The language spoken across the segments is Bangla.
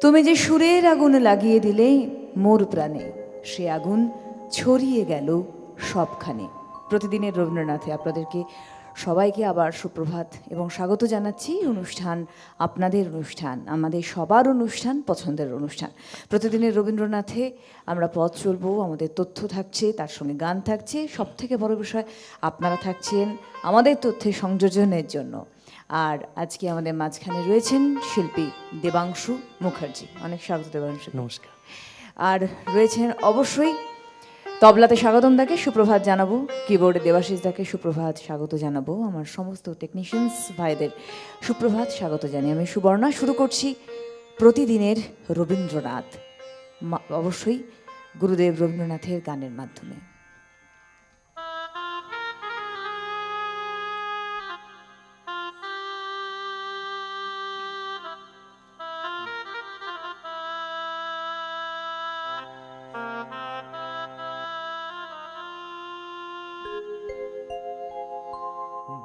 তুমি যে সুরের আগুন লাগিয়ে দিলে মোর প্রাণে, সে আগুন ছড়িয়ে গেল সবখানে। প্রতিদিনের রবীন্দ্রনাথে আপনাদেরকে সবাইকে আবার সুপ্রভাত এবং স্বাগত জানাচ্ছি। অনুষ্ঠান আপনাদের অনুষ্ঠান, আমাদের সবার অনুষ্ঠান, পছন্দের অনুষ্ঠান। প্রতিদিনের রবীন্দ্রনাথে আমরা পথ চলবো, আমাদের তথ্য থাকছে, তার সঙ্গে গান থাকছে। সবথেকে বড় বিষয়, আপনারা থাকছেন আমাদের তথ্যের সংযোজনের জন্য। আর আজকে আমাদের মাঝখানে রয়েছেন শিল্পী দেবাংশু মুখার্জি। অনেক স্বাগত দেবাংশু। নমস্কার। আর রয়েছেন অবশ্যই তবলাতে স্বাগতম দাকে সুপ্রভাত জানাবো, কিবোর্ডে দেবাশিস দাকে সুপ্রভাত স্বাগত জানাবো, আমার সমস্ত টেকনিশিয়ানস ভাইদের সুপ্রভাত স্বাগত জানিয়ে আমি সুবর্ণা শুরু করছি প্রতিদিনের রবীন্দ্রনাথ, অবশ্যই গুরুদেব রবীন্দ্রনাথের গানের মাধ্যমে।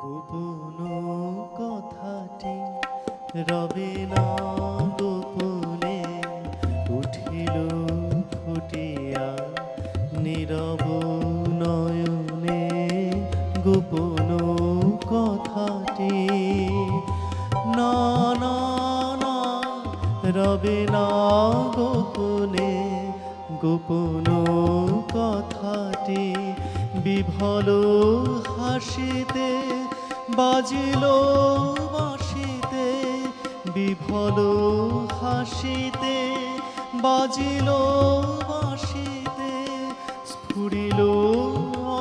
গোপন কথাটি রবে না গোপনে, উঠিল ফুটিয়া নীরব নয়নে। গোপন কথাটি না না না রবে না গোপনে। গোপন কথাটি বিভল হাসিতে বাজিল বাঁশিতে, বিভল হাসিতে বাজিল বাঁশিতে। স্ফুরিল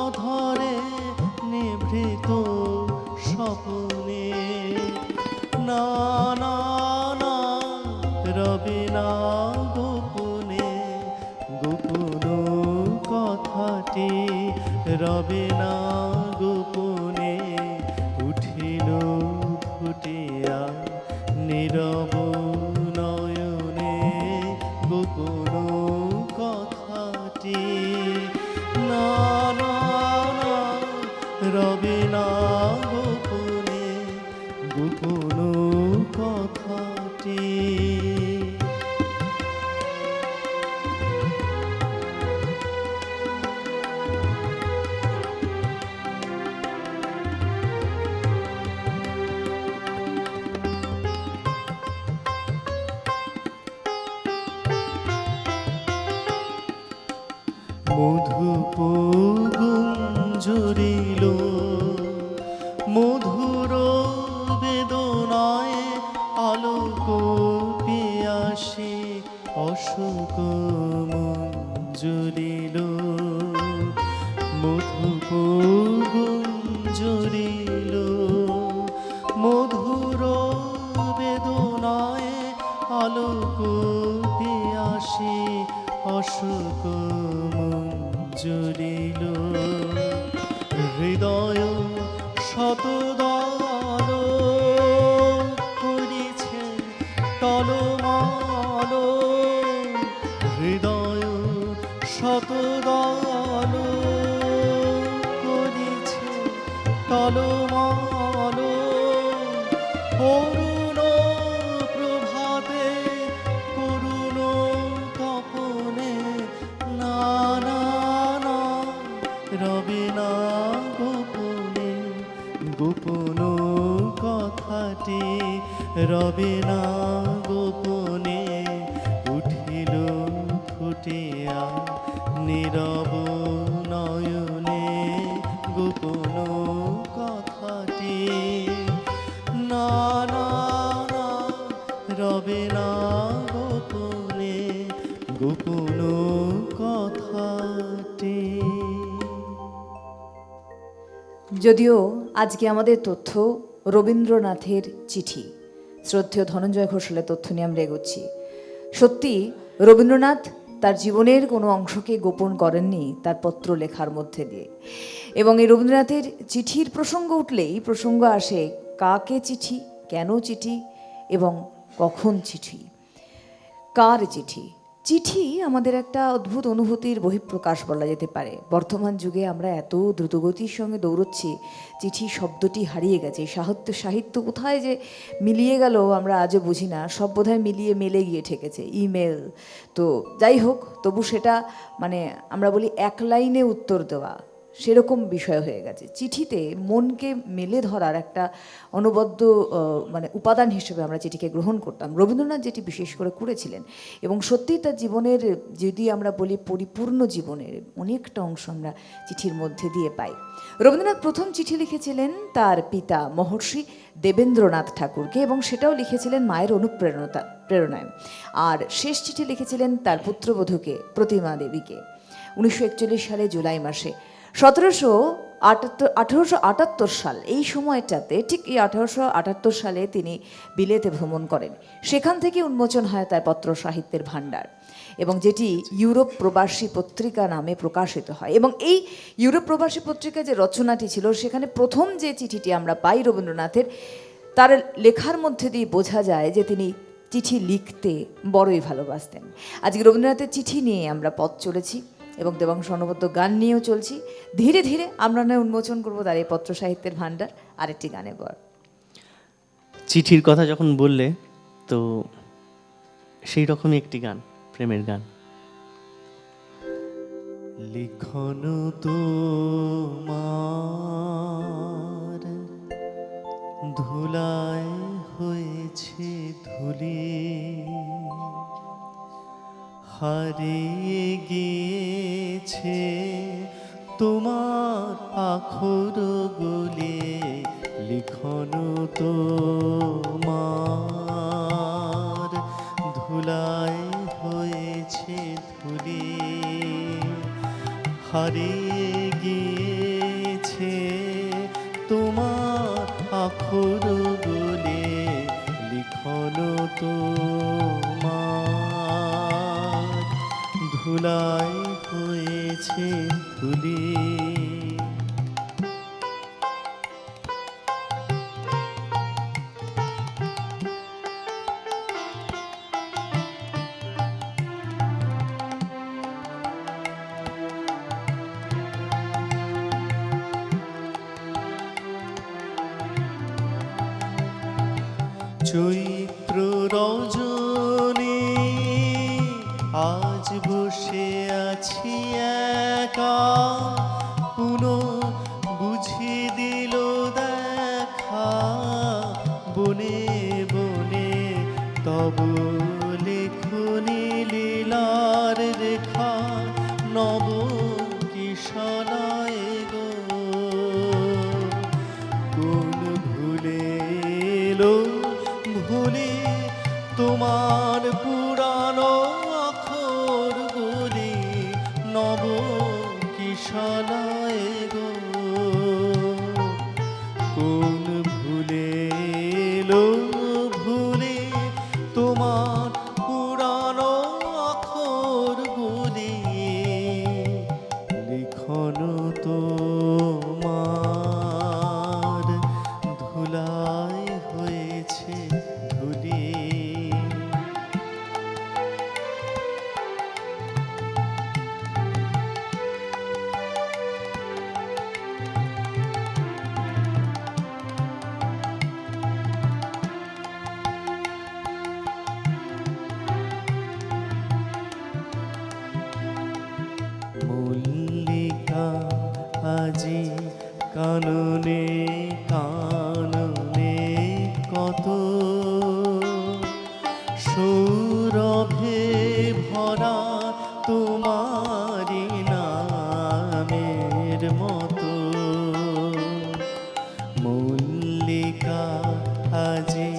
অধরে নিভৃত স্বপনে। না না না রবে না গোপনে। গোপন কথাটি রবে না গোপনে, উঠিল ফুটিয়া নীরব নয়নে। গোপন কথাটি না না না রবে না গোপনে। গোপন কথাটি মধুপ গুঞ্জরিল মধুর বেদনায়, আলোক পিয়াসে অশোক মঞ্জরিল। মধুপ গুঞ্জরিল মধুর বেদনায়, আলোক পিয়াসে অশোক মঞ্জরিল। হৃদয় শতদল করিছে টলমল। হৃদয় শতদল করিছে টলমল। অরুণ প্রভাতে করুণ তপনে। না না না রবে না গোপনে। গোপন কথাটি রবে না গোপনে, উঠিল ফুটিয়া নীরব নয়নে। গোপন কথাটি না না না রবে না গোপনে। গোপন কথাটি। যদিও আজকে আমাদের তথ্য রবীন্দ্রনাথের চিঠি, শ্রদ্ধেয় ধনঞ্জয় ঘোষালের তথ্য নিয়ে আমরা এগোচ্ছি। সত্যি রবীন্দ্রনাথ তার জীবনের কোনো অংশকে গোপন করেননি তার পত্র লেখার মধ্যে দিয়ে। এবং এই রবীন্দ্রনাথের চিঠির প্রসঙ্গ উঠলেই প্রসঙ্গ আসে কাকে চিঠি, কেন চিঠি এবং কখন চিঠি, কার চিঠি। চিঠি আমাদের একটা অদ্ভুত অনুভূতির বহিঃপ্রকাশ বলা যেতে পারে। বর্তমান যুগে আমরা এত দ্রুতগতির সঙ্গে দৌড়চ্ছি, চিঠি শব্দটি হারিয়ে গেছে। সাহিত্য কোথায় যে মিলিয়ে গেল আমরা আজও বুঝি না, সব বোধহয় মিলিয়ে মেলে গিয়ে ঠেকেছে, ইমেল। তো যাই হোক, তবু সেটা মানে আমরা বলি এক লাইনে উত্তর দেওয়া, সেরকম বিষয় হয়ে গেছে। চিঠিতে মনকে মেলে ধরার একটা অনবদ্য মানে উপাদান হিসেবে আমরা চিঠিকে গ্রহণ করতাম। রবীন্দ্রনাথ যেটি বিশেষ করে করেছিলেন, এবং সত্যিই তার জীবনের, যদি আমরা বলি পরিপূর্ণ জীবনের অনেকটা অংশ আমরা চিঠির মধ্যে দিয়ে পাই। রবীন্দ্রনাথ প্রথম চিঠি লিখেছিলেন তার পিতা মহর্ষি দেবেন্দ্রনাথ ঠাকুরকে, এবং সেটাও লিখেছিলেন মায়ের প্রেরণায়। আর শেষ চিঠি লিখেছিলেন তার পুত্রবধূকে প্রতিমা দেবীকে 1941 সালে জুলাই মাসে। 1878 সাল, এই সময়টাতে, ঠিক এই 1878 সালে তিনি বিলেতে ভ্রমণ করেন। সেখান থেকে উন্মোচন হয় তার পত্র সাহিত্যের ভাণ্ডার, এবং যেটি ইউরোপ প্রবাসী পত্রিকা নামে প্রকাশিত হয়। এবং এই ইউরোপ প্রবাসী পত্রিকা যে রচনাটি ছিল, সেখানে প্রথম যে চিঠিটি আমরা পাই রবীন্দ্রনাথের, তার লেখার মধ্যে দিয়ে বোঝা যায় যে তিনি চিঠি লিখতে বড়ই ভালোবাসতেন। আজকে রবীন্দ্রনাথের চিঠি নিয়ে আমরা পথ চলেছি, এবং দেবাংশ অনবদ্য গান নিয়েও চলছি। ধীরে ধীরে আমরা নয় উন্মোচন করবো তার এই পত্র সাহিত্যের ভাণ্ডার আরেকটি গানে পর। চিঠির কথা যখন বললে, তো সেই রকমই একটি গান, প্রেমের গান। লিখন তোমার ধুলায় হয়েছে ধুলি, হারিয়ে গিয়েছে তোমার আখর গুলি। লিখন তোমার ধুলায় হয়েছে ধুলি, হারিয়ে গিয়েছে তোমার আখর গুলি। লিখন তোমার ধুলায় হয়েছে ধুলি। চৈত্র রজনী আজ বসে আছি একা, পুনো বুঝিয়ে দিল দেখা বনে বনে তব লেখনি লীলার রেখা। নব কিশনায় গো কোন ভুলে এলো ভুলে তোমার পুরানো আখর গুলি। নব কিশনায় গো কোন ভুলে এলো ভুলে তোমার পুরানো আখর গুলি। লিখন তোমার ধুলায় হয়েছে ধুলি। মল্লিকা আজি কাননে কাননে কত সৌরভে ভরা তোমারি নামের মতো। মল্লিকা আজি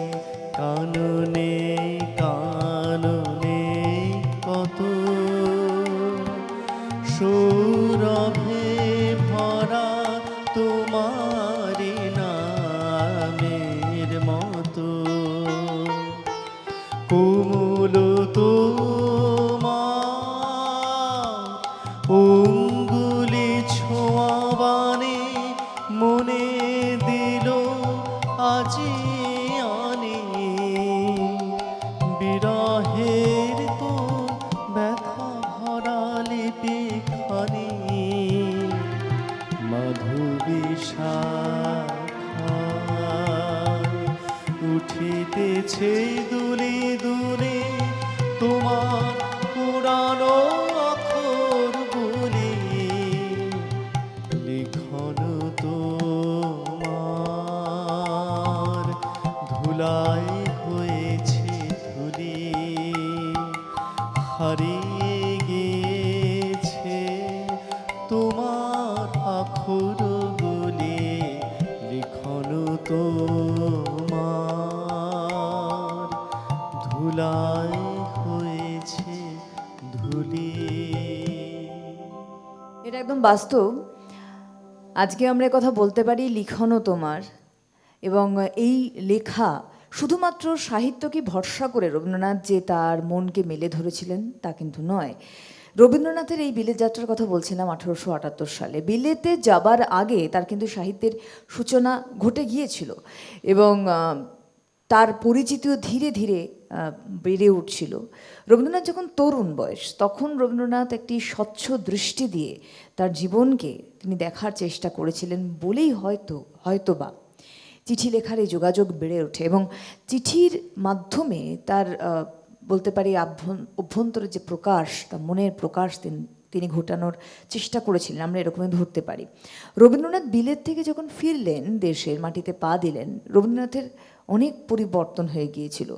কাননে কাননে কত সৌরভে ভরা তোমারি তোমার পুরানো অক্ষর বলে লিখন তোমার ধুলায় হয়েছে ধুলি, হারিয়ে গিয়েছে তোমার অক্ষর বলে লিখন তোমার ধুলায় হয়েছে ধুলি। এটা একদম বাস্তব। আজকে আমরা এ কথা বলতে পারি লিখনও তোমার, এবং এই লেখা শুধুমাত্র সাহিত্যকে ভরসা করে রবীন্দ্রনাথ যে তার মনকে মেলে ধরেছিলেন তা কিন্তু নয়। রবীন্দ্রনাথের এই বিলেত যাত্রার কথা বলছিলাম 1878 সালে। বিলেতে যাবার আগে তার কিন্তু সাহিত্যের সূচনা ঘটে গিয়েছিল, এবং তার পরিচিতিও ধীরে ধীরে বেড়ে উঠছিল। রবীন্দ্রনাথ যখন তরুণ বয়স, তখন রবীন্দ্রনাথ একটি স্বচ্ছ দৃষ্টি দিয়ে তার জীবনকে তিনি দেখার চেষ্টা করেছিলেন বলেই হয়তোবা চিঠি লেখার এই যোগাযোগ বেড়ে ওঠে, এবং চিঠির মাধ্যমে তার বলতে পারি অভ্যন্তরের যে প্রকাশ, তার মনের প্রকাশ তিনি ঘটানোর চেষ্টা করেছিলেন, আমরা এরকমই ধরতে পারি। রবীন্দ্রনাথ বিলেত থেকে যখন ফিরলেন, দেশের মাটিতে পা দিলেন, রবীন্দ্রনাথের অনেক পরিবর্তন হয়ে গিয়েছিল।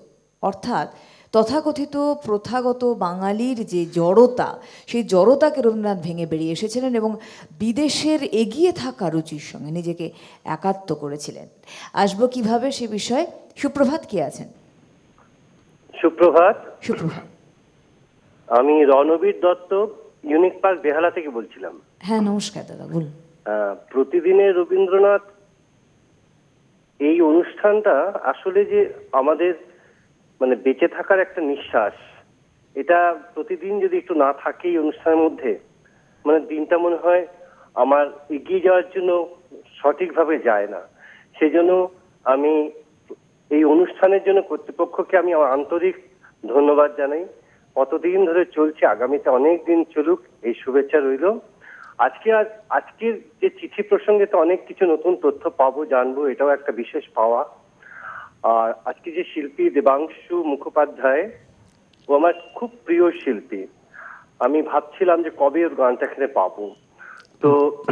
অর্থাৎ তথাকথিত প্রথাগত বাঙালির যে জড়তা, সেই জড়তাকে রবীন্দ্রনাথ ভেঙে বেরিয়ে এসেছিলেন এবং বিদেশের এগিয়ে থাকা রুচির সঙ্গে নিজেকে একাত্ম করেছিলেন। আসবো কিভাবে সে বিষয়ে। সুপ্রভাত, কে আছেন? সুপ্রভাত। সুপ্রভাত। আমি রণবীর দত্ত, ইউনিক পার্ক বেহালা থেকে বলছিলাম। হ্যাঁ, নমস্কার দাদা, বলুন। প্রতিদিনের রবীন্দ্রনাথ এই অনুষ্ঠানটা আসলে যে আমাদের মানে বেঁচে থাকার একটা নিঃশ্বাস, এটা প্রতিদিন যদি একটু না থাকে এই অনুষ্ঠানের মধ্যে, মানে দিনটা মনে হয় আমার এগিয়ে যাওয়ার জন্য সঠিকভাবে যায় না। সেই জন্য আমি এই অনুষ্ঠানের জন্য কর্তৃপক্ষকে আমি আমার আন্তরিক ধন্যবাদ জানাই। কতদিন ধরে চলছে, আগামীতে অনেক দিন চলুক, এই শুভেচ্ছা রইল। আজকের যে চিঠি প্রসঙ্গে তো অনেক কিছু নতুন তথ্য পাবো, জানবো, এটাও একটা বিশেষ পাওয়া। আর আজকে যে শিল্পী দেবাংশু মুখোপাধ্যায়, ও আমার খুব প্রিয় শিল্পী। আমি ভাবছিলাম যে কবে ওর গানটা এখানে পাবো। তো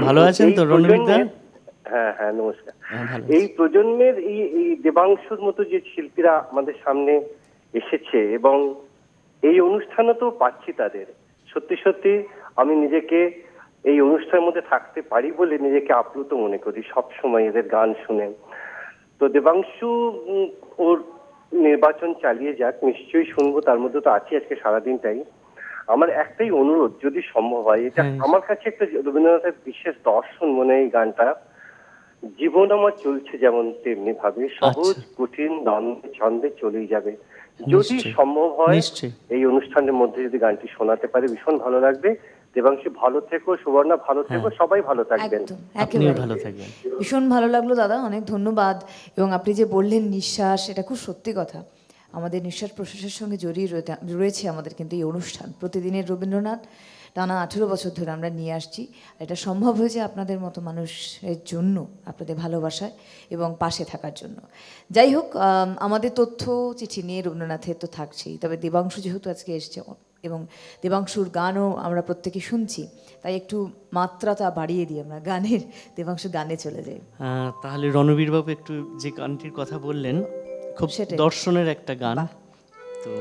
ভালো আছেন তো রণবীর দা? হ্যাঁ হ্যাঁ, নমস্কার। এই প্রজন্মের এই দেবাংশুর মতো যে শিল্পীরা আমাদের সামনে এসেছে, এবং এই অনুষ্ঠানে তো পাচ্ছি তাদের, সত্যি সত্যি আমি নিজেকে এই অনুষ্ঠানের মধ্যে থাকতে পারি বলে নিজেকে আপ্লুত মনে করি সব সময় এদের গান শুনে। তো দেবাংশু ওর নির্বাচন চালিয়ে যাক, নিশ্চয়ই শুনবো, তার মধ্যে তো আছি আজকে সারাদিনটাই। আমার একটাই অনুরোধ, যদি সম্ভব হয়, এটা আমার কাছে একটা রবীন্দ্রনাথের বিশেষ দর্শন মনে এই গানটা। জীবন আমার চলছে যেমন তেমনি ভাবে, সহজ কঠিন দ্বন্দ্বে ছন্দে চলেই যাবে। যদি সম্ভব হয় এই অনুষ্ঠানের মধ্যে যদি গানটি শোনাতে পারে ভীষণ ভালো লাগবে। দেবাংশু ভালো থেকো, সুবর্ণা ভালো থেকো, সবাই ভালো থাকবেন। একেবারে ভালো থাকবেন। ভীষণ ভালো লাগলো দাদা, অনেক ধন্যবাদ। এবং আপনি যে বললেন নিঃশ্বাস, এটা খুব সত্যি কথা। আমাদের নিঃশ্বাস প্রশ্বাসের সঙ্গে জড়িয়ে রয়েছে আমাদের কিন্তু এই অনুষ্ঠান। প্রতিদিনের রবীন্দ্রনাথ টানা 18 বছর ধরে আমরা নিয়ে আসছি। এটা সম্ভব হয়েছে আপনাদের মতো মানুষের জন্য, আপনাদের ভালোবাসায় এবং পাশে থাকার জন্য। যাই হোক, আমাদের তথ্য চিঠি নিয়ে রবীন্দ্রনাথের তো থাকছেই, তবে দেবাংশু যেহেতু আজকে এসছে এবং দেবাংশুর গানও আমরা প্রত্যেকে শুনছি, তাই একটু মাত্রাটা বাড়িয়ে দিই, আমরা দেবাংশুর গানে চলে যাই। তাহলে রণবীর বাবু একটু যে গানটির কথা বললেন, খুব দর্শনের একটা গান। তো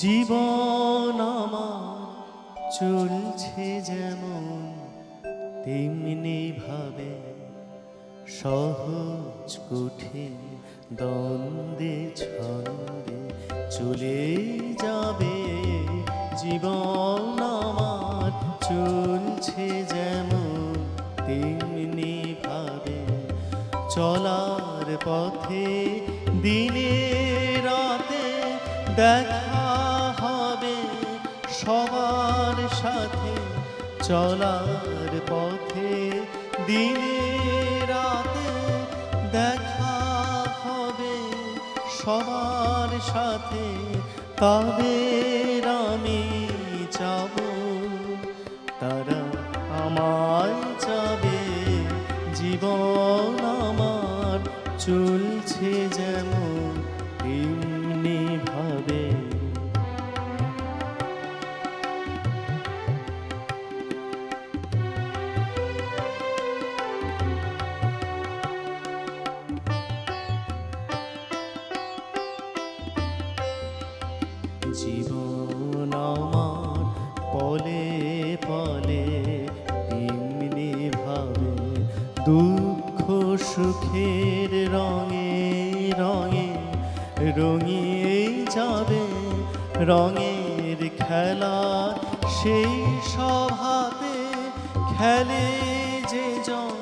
জীবন আমার চলছে যেমন তেমনি ভাবে, সহজ কঠিন দ্বন্দ্বে ছন্দে চলে যাবে। জীবন আমার চলছে যেমন তেমনি ভাবে, চলার পথে দিনে রাতে দেখা হবে সবার সাথে। চলার পথে দিনে রাতে দেখা হবে সবার সাথে। তাদের সুখের রঙে রঙে রঙিয়ে যাবে রঙের খেলা সেই সভাতে খেলে যে জন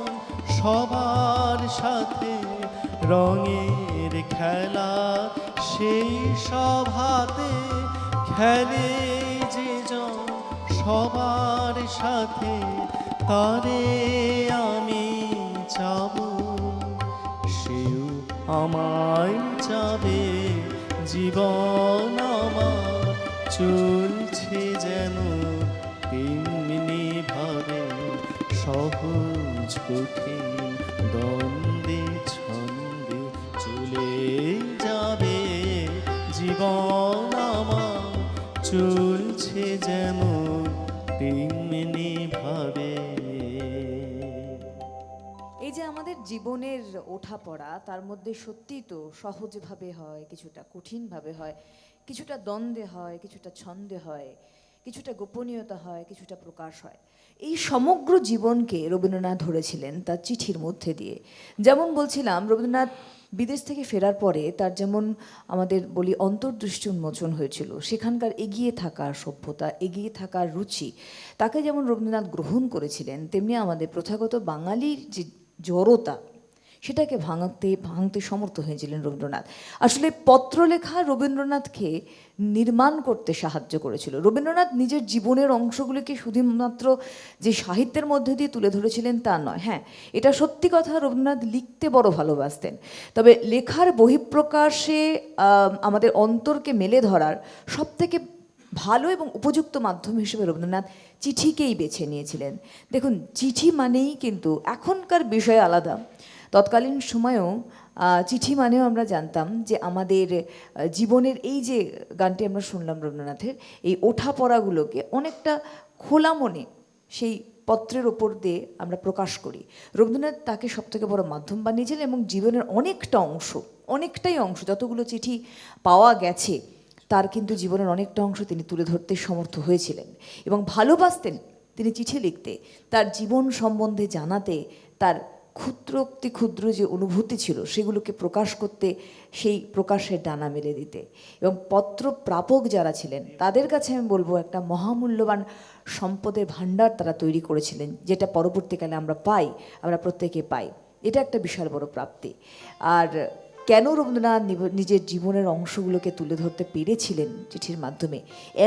সবার সাথে রঙের খেলা সেই সভাতে খেলে যে জন সবার সাথে তারে আমি চাবো সেও আমায় চাবে জীবন আমার চলছে যেন তেমনি ভাবে সহজ কঠিন দ্বন্দ্বে ছন্দে চলে যাবে জীবন আমার চলছে যেমন তেমনি ভাবে। এই যে আমাদের জীবনের ওঠা পড়া, তার মধ্যে সত্যিই তো সহজভাবে হয়, কিছুটা কঠিনভাবে হয়, কিছুটা দ্বন্দ্বে হয়, কিছুটা ছন্দে হয়, কিছুটা গোপনীয়তা হয়, কিছুটা প্রকাশ হয়। এই সমগ্র জীবনকে রবীন্দ্রনাথ ধরেছিলেন তার চিঠির মধ্যে দিয়ে। যেমন বলছিলাম, রবীন্দ্রনাথ বিদেশ থেকে ফেরার পরে তার যেমন আমাদের বলি অন্তর্দৃষ্টি উন্মোচন হয়েছিল, সেখানকার এগিয়ে থাকার সভ্যতা, এগিয়ে থাকার রুচি, তাকে যেমন রবীন্দ্রনাথ গ্রহণ করেছিলেন, তেমনি আমাদের প্রথাগত বাঙালির যে জড়তা, সেটাকে ভাঙতে সমর্থ হয়েছিলেন রবীন্দ্রনাথ। আসলে পত্রলেখা রবীন্দ্রনাথকে নির্মাণ করতে সাহায্য করেছিল। রবীন্দ্রনাথ নিজের জীবনের অংশগুলিকে শুধুমাত্র যে সাহিত্যের মধ্যে দিয়ে তুলে ধরেছিলেন তা নয়। হ্যাঁ, এটা সত্যি কথা, রবীন্দ্রনাথ লিখতে বড় ভালোবাসতেন, তবে লেখার বহিঃপ্রকাশে আমাদের অন্তরকে মেলে ধরার সবথেকে ভালো এবং উপযুক্ত মাধ্যম হিসেবে রবীন্দ্রনাথ চিঠিকেই বেছে নিয়েছিলেন। দেখুন, চিঠি মানেই কিন্তু এখনকার বিষয় আলাদা, তৎকালীন সময়েও চিঠি মানেও আমরা জানতাম যে আমাদের জীবনের এই যে গানটি আমরা শুনলাম রবীন্দ্রনাথের, এই ওঠা পড়াগুলোকে অনেকটা খোলা মনে সেই পত্রের ওপর দিয়ে আমরা প্রকাশ করি। রবীন্দ্রনাথ তাকে সবথেকে বড় মাধ্যম বানিয়েছিলেন এবং জীবনের অনেকটাই অংশ যতগুলো চিঠি পাওয়া গেছে তার কিন্তু জীবনের অনেকটা অংশ তিনি তুলে ধরতে সমর্থ হয়েছিলেন এবং ভালোবাসতেন তিনি চিঠি লিখতে, তার জীবন সম্বন্ধে জানাতে, তার ক্ষুদ্র যে অনুভূতি ছিল সেগুলোকে প্রকাশ করতে, সেই প্রকাশের ডানা মেলে দিতে। এবং পত্র প্রাপক যারা ছিলেন তাদের কাছে আমি বলবো একটা মহামূল্যবান সম্পদের ভাণ্ডার তারা তৈরি করেছিলেন, যেটা পরবর্তীকালে আমরা প্রত্যেকে পাই। এটা একটা বিশাল বড় প্রাপ্তি। আর কেন রবীন্দ্রনাথ নিজের জীবনের অংশগুলোকে তুলে ধরতে পেরেছিলেন চিঠির মাধ্যমে,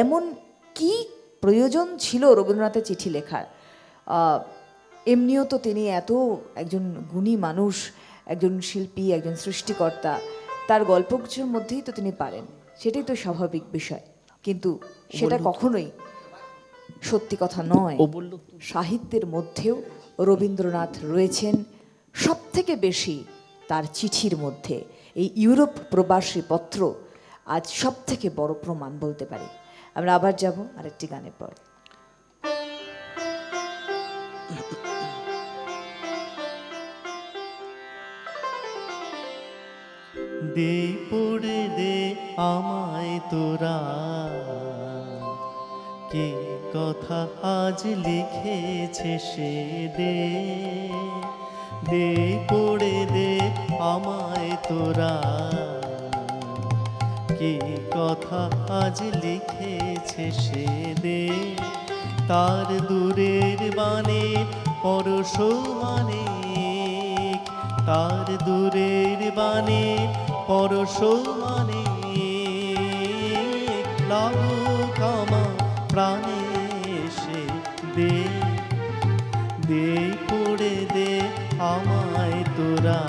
এমন কি প্রয়োজন ছিল রবীন্দ্রনাথের চিঠি লেখার? এমনিও তো তিনি এত একজন গুণী মানুষ, একজন শিল্পী, একজন সৃষ্টিকর্তা, তার গল্পগুলোর মধ্যেই তো তিনি পারেন, সেটাই তো স্বাভাবিক বিষয়। কিন্তু সেটা কখনোই সত্যি কথা নয়। সাহিত্যের মধ্যেও রবীন্দ্রনাথ রয়েছেন সবথেকে বেশি তার চিঠির মধ্যে। এই ইউরোপ প্রবাসী পত্র আজ সবথেকে বড় প্রমাণ বলতে পারি। আমরা আবার যাব আরেকটি গানের পর। দে পড়ে দে আমায় তোরা, কি কথা আজ লিখেছে সে দে, দে পড়ে দে আমায় তোরা, কি কথা আজ লিখেছে সে দে, তার দূরের বাণী পরশ মানে, তার দূরের বাণী পরশ মানে, লাগুক আমার প্রাণে সে দে, দে পড়ে দে আমায় তোরা,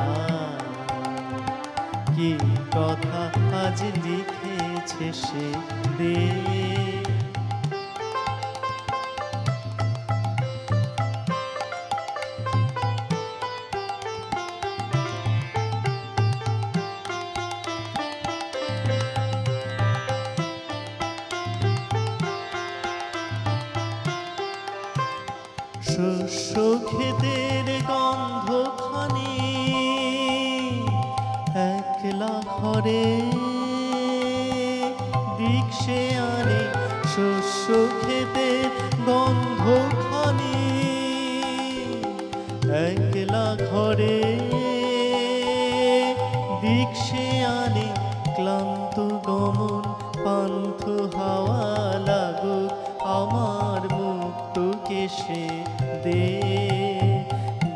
কি কথা আজ লিখেছে সে দে। শস্য ক্ষেতের গন্ধখানি একলা ঘরে দিকশে আনে, শস্য ক্ষেতের গন্ধখানি একলা ঘরে রিক্সে আনে ক্লান্ত গমন, পান্থ হাওয়া লাগুক আমার মুক্ত কেশে, দে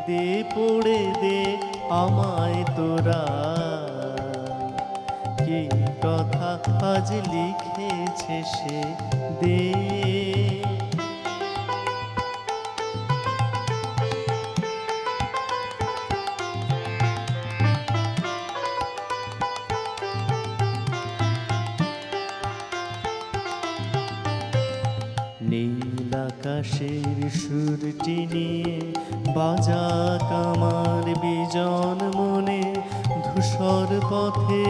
দে পড়ে দে আমায় তোরা, কি কথা আজ লিখেছে সে, দে। নীল আকাশের সুরটি নিয়ে বাজা কামার বিজন মনে, ধূসর পথে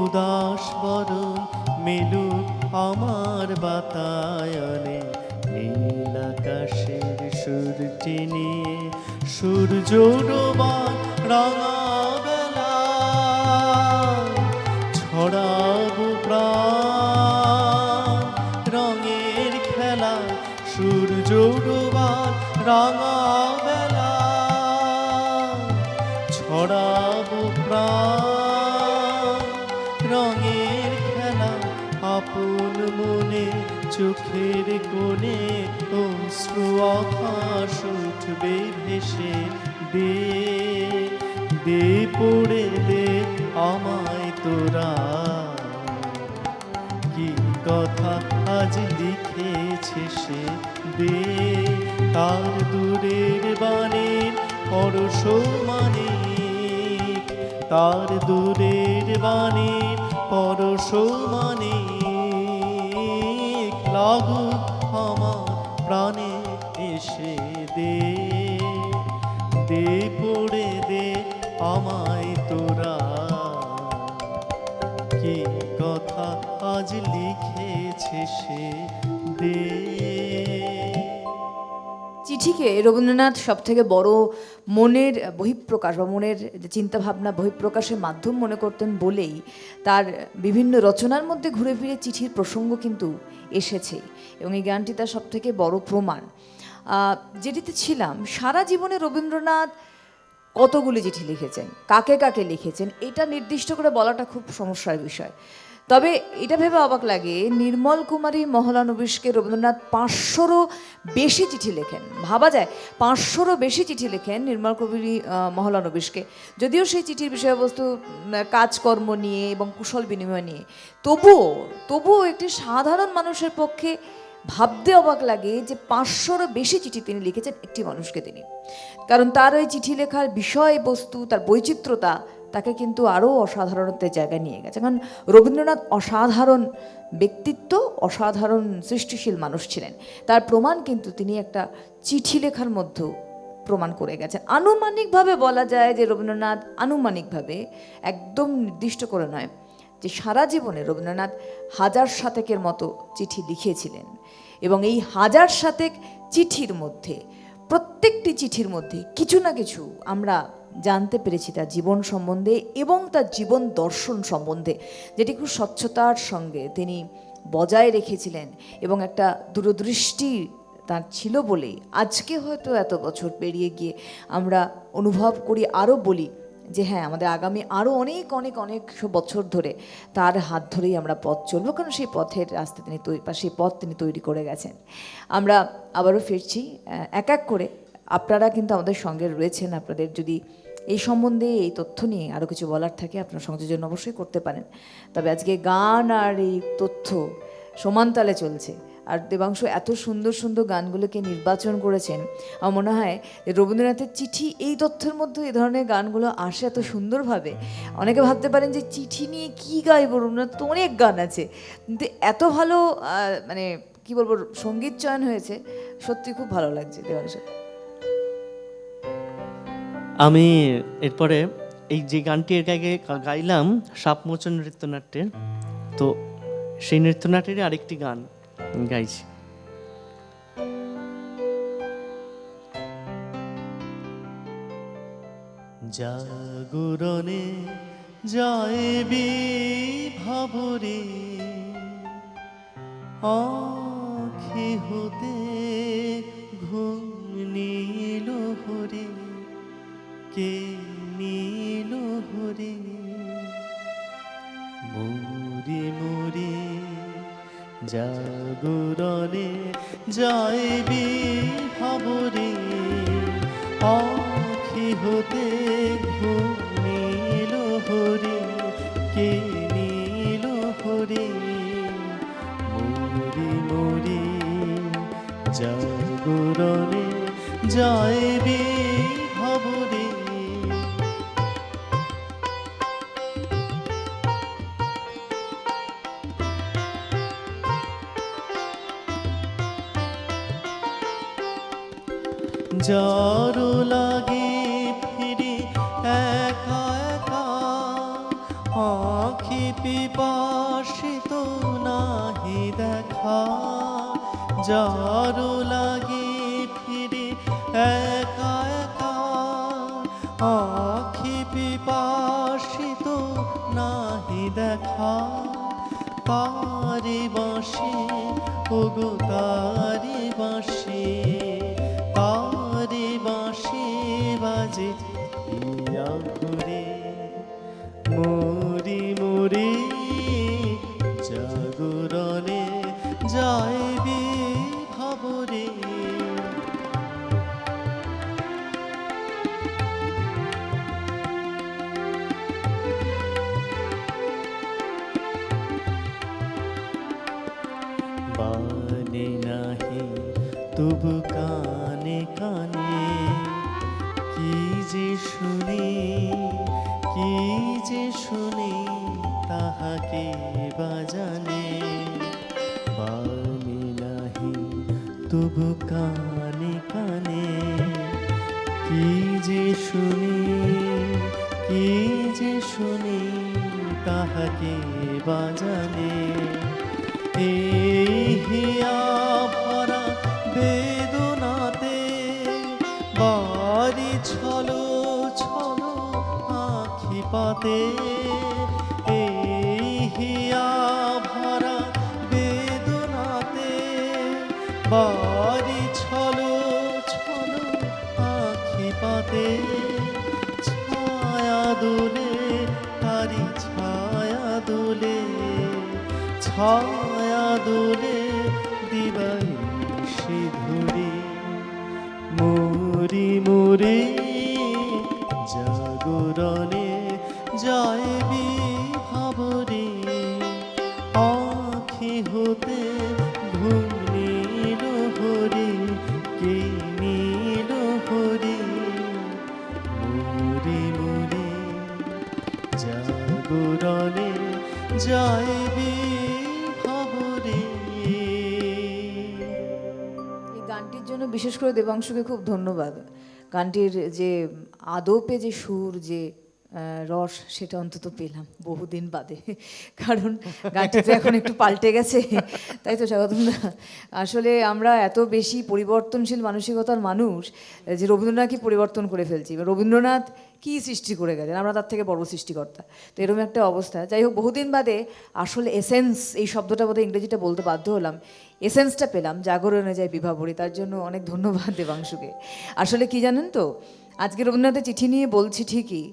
উদাস বরণ মেলুক আমার বাতায়নে। নীল আকাশের সুরটি নিয়ে সূর্য ডোবা রাঙা বেলা, ছড়াবো প্রাণ রঙের খেলা, সূর্য ডোবার রাঙা বেলা, ছড়াবো প্রাণ রঙের খেলা, আপন মনে চোখের কোণে অশ্রু আভাস উঠবে ভেসে, দে দে পড়ে দে আমায় তোরা, কি কথা আজ লিখেছে সে, দে। তার দূরের বাণীর পরশ মানে, তার দূরের বাণীর পরশ মানে, লাগুক আমার প্রাণে এসে, দে দে পড়ে দে আমায় তোরা, কি কথা আজ লিখেছে সে, দে। চিঠিকে রবীন্দ্রনাথ সব থেকে বড় মনের বহিঃপ্রকাশ বা মনের যে চিন্তাভাবনা বহিঃপ্রকাশের মাধ্যম মনে করতেন বলেই তার বিভিন্ন রচনার মধ্যে ঘুরে ফিরে চিঠির প্রসঙ্গ কিন্তু এসেছে, এবং এই গানটি তার সব থেকে বড় প্রমাণ। যেটিতে ছিলাম, সারা জীবনে রবীন্দ্রনাথ কতগুলি চিঠি লিখেছেন, কাকে কাকে লিখেছেন, এটা নির্দিষ্ট করে বলাটা খুব সমস্যার বিষয়। তবে এটা ভেবে অবাক লাগে, নির্মল কুমারী মহলানবিশকে রবীন্দ্রনাথ 500রও বেশি চিঠি লেখেন। ভাবা যায় 500রও বেশি চিঠি লেখেন নির্মল কুমারী মহলানবিশকে, যদিও সেই চিঠির বিষয়বস্তু কাজকর্ম নিয়ে এবং কুশল বিনিময় নিয়ে, তবুও একটি সাধারণ মানুষের পক্ষে ভাবতে অবাক লাগে যে 500রও বেশি চিঠি তিনি লিখেছেন একটি মানুষকে তিনি। কারণ তার ওই চিঠি লেখার বিষয়বস্তু, তার বৈচিত্র্যতা তাকে কিন্তু আরও অসাধারণত্বের জায়গায় নিয়ে গেছে। কারণ রবীন্দ্রনাথ অসাধারণ ব্যক্তিত্ব, অসাধারণ সৃষ্টিশীল মানুষ ছিলেন। তার প্রমাণ কিন্তু তিনি একটা চিঠি লেখার মধ্যেও প্রমাণ করে গেছেন। আনুমানিকভাবে বলা যায় যে রবীন্দ্রনাথ আনুমানিকভাবে, একদম নির্দিষ্ট করে নয়, যে সারা জীবনে রবীন্দ্রনাথ 1000 শতকের মতো চিঠি লিখেছিলেন, এবং এই 1000 শতক চিঠির মধ্যে, প্রত্যেকটি চিঠির মধ্যে কিছু না কিছু আমরা জানতে পেরেছি তার জীবন সম্বন্ধে এবং তার জীবন দর্শন সম্বন্ধে, যেটি খুব স্বচ্ছতার সঙ্গে তিনি বজায় রেখেছিলেন, এবং একটা দূরদৃষ্টি তার ছিল বলেই আজকে হয়তো এত বছর পেরিয়ে গিয়ে আমরা অনুভব করি, আরও বলি যে হ্যাঁ, আমাদের আগামী আরও অনেক অনেক অনেক বছর ধরে তার হাত ধরেই আমরা পথ চলবো, কারণ সেই পথের রাস্তা তিনি সেই পথ তিনি তৈরি করে গেছেন। আমরা আবারও ফিরছি এক এক করে। আপনারা কিন্তু আমাদের সঙ্গে রয়েছেন। আপনাদের যদি এই সম্বন্ধে, এই তথ্য নিয়ে আরও কিছু বলার থাকে, আপনার সংযোজন অবশ্যই করতে পারেন। তবে আজকে গান আর এই তথ্য সমানতালে চলছে, আর দেবাংশু এত সুন্দর সুন্দর গানগুলোকে নির্বাচন করেছেন। আমার মনে হয় রবীন্দ্রনাথের চিঠি, এই তথ্যের মধ্যে এই ধরনের গানগুলো আসে এত সুন্দরভাবে। অনেকে ভাবতে পারেন যে চিঠি নিয়ে কী গাইব, রবীন্দ্রনাথ তো অনেক গান আছে, কিন্তু এত ভালো মানে কি বলবো সঙ্গীত চয়ন হয়েছে, সত্যি খুব ভালো লাগছে দেবাংশু। আমি এরপরে এই যে গানটি এর আগে গাইলাম সাপমোচন নৃত্যনাট্যের, তো সেই নৃত্যনাট্যেরই আরেকটি গান গাইছি। জাগরণে যাইবি ভাবরে, আঁখি হতে ঘুম নীল হরে, কে নীল হরে, মুড়ি মুড়ি জাগরণে যাইবি ভাবরে, আখি হতে ঘুমিল হরে, কে নীল হরে। মুড়ি মুড়ি জাগরণে যাইবি ভাবরে। যারো লাগে ফিরি একা একা, আঁখি পিপাসিত নাহি দেখা। যারো লাগে ফিরি একা একা, আঁখি পিপাসিত নাহি দেখা। তারি বাঁশি ওগো তারি বাঁশি, তারি বাঁশি বাজে ইয়া ঘুরে। মুড়ি মুড়ি জাগরণে যাইবি ভাবরে। বানে নাহি তবু কানে কানে, কি যে শুনি কি যে শুনি তাহাকে বাজানে। বানে নাহি তবু কানে কানে, কি যে শুনি কি যে শুনি তাহাকে বাজানে। এই হিয়া ভরা বেদনাতে বাড়ি ছলো ছলো আখি পাতে। এই হিয়া ভরা বেদনাতে বাড়ি ছলো ছলো আখি পাতে। ছায়া দোলে তারি ছায়া দোলে, ছায়া দোলে দিবানিশি ধরে। মুড়ি মুড়ি জাগরণে যাইবি ভাবরে, আঁখি হতে ঘুম নীল হরে, কে নীল হরে। মুড়ি মুড়ি জাগরণে যাইবি ভাবরে। এই গানটির জন্য বিশেষ করে দেবাংশুকে খুব ধন্যবাদ। গানটির যে আদপে যে সুর, যে রস, সেটা অন্তত পেলাম বহুদিন বাদে। কারণ গানটি তো এখন একটু পাল্টে গেছে, তাই তো স্বাগতম দা? আসলে আমরা এত বেশি পরিবর্তনশীল মানসিকতার মানুষ যে রবীন্দ্রনাথকে পরিবর্তন করে ফেলছি। রবীন্দ্রনাথ কী সৃষ্টি করে গেছেন, আমরা তার থেকে বড় সৃষ্টিকর্তা। তো এরকম একটা অবস্থা। যাই হোক, বহুদিন বাদে আসলে এসেন্স, এই শব্দটা বোধহয় ইংরেজিটা বলতে বাধ্য হলাম, এসেন্সটা পেলাম, জাগরণে যায় বিভাবরী। তার জন্য অনেক ধন্যবাদ দেবাংশুকে। আসলে কি জানেন তো, আজকে রবীন্দ্রনাথের চিঠি নিয়ে বলছি ঠিকই,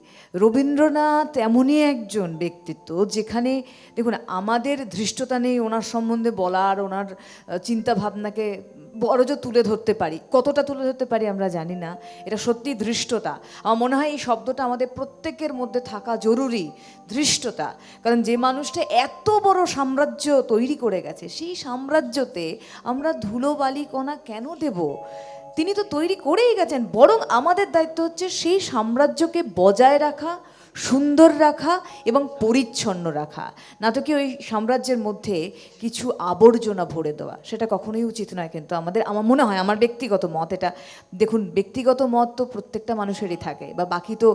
রবীন্দ্রনাথ এমনই একজন ব্যক্তিত্ব যেখানে দেখুন আমাদের ধৃষ্টতা নেই ওনার সম্বন্ধে বলার, ওনার চিন্তা ভাবনাকে বড়জো তুলে ধরতে পারি। কতটা তুলে ধরতে পারি আমরা জানি না, এটা সত্যি ধৃষ্টতা। আমার মনে হয় এই শব্দটা আমাদের প্রত্যেকের মধ্যে থাকা জরুরি, ধৃষ্টতা। কারণ যে মানুষটা এত বড় সাম্রাজ্য তৈরি করে গেছে, সেই সাম্রাজ্যতে আমরা ধুলোবালি কণা কেন দেব? তিনি তো তৈরি করেই গেছেন, বরং আমাদের দায়িত্ব হচ্ছে সেই সাম্রাজ্যকে বজায় রাখা, সুন্দর রাখা এবং পরিচ্ছন্ন রাখা, না তো কি ওই সাম্রাজ্যের মধ্যে কিছু আবর্জনা ভরে দেওয়া। সেটা কখনোই উচিত নয়। কিন্তু আমার মনে হয়, আমার ব্যক্তিগত মত এটা, দেখুন ব্যক্তিগত মত তো প্রত্যেকটা মানুষেরই থাকে, বা বাকি তো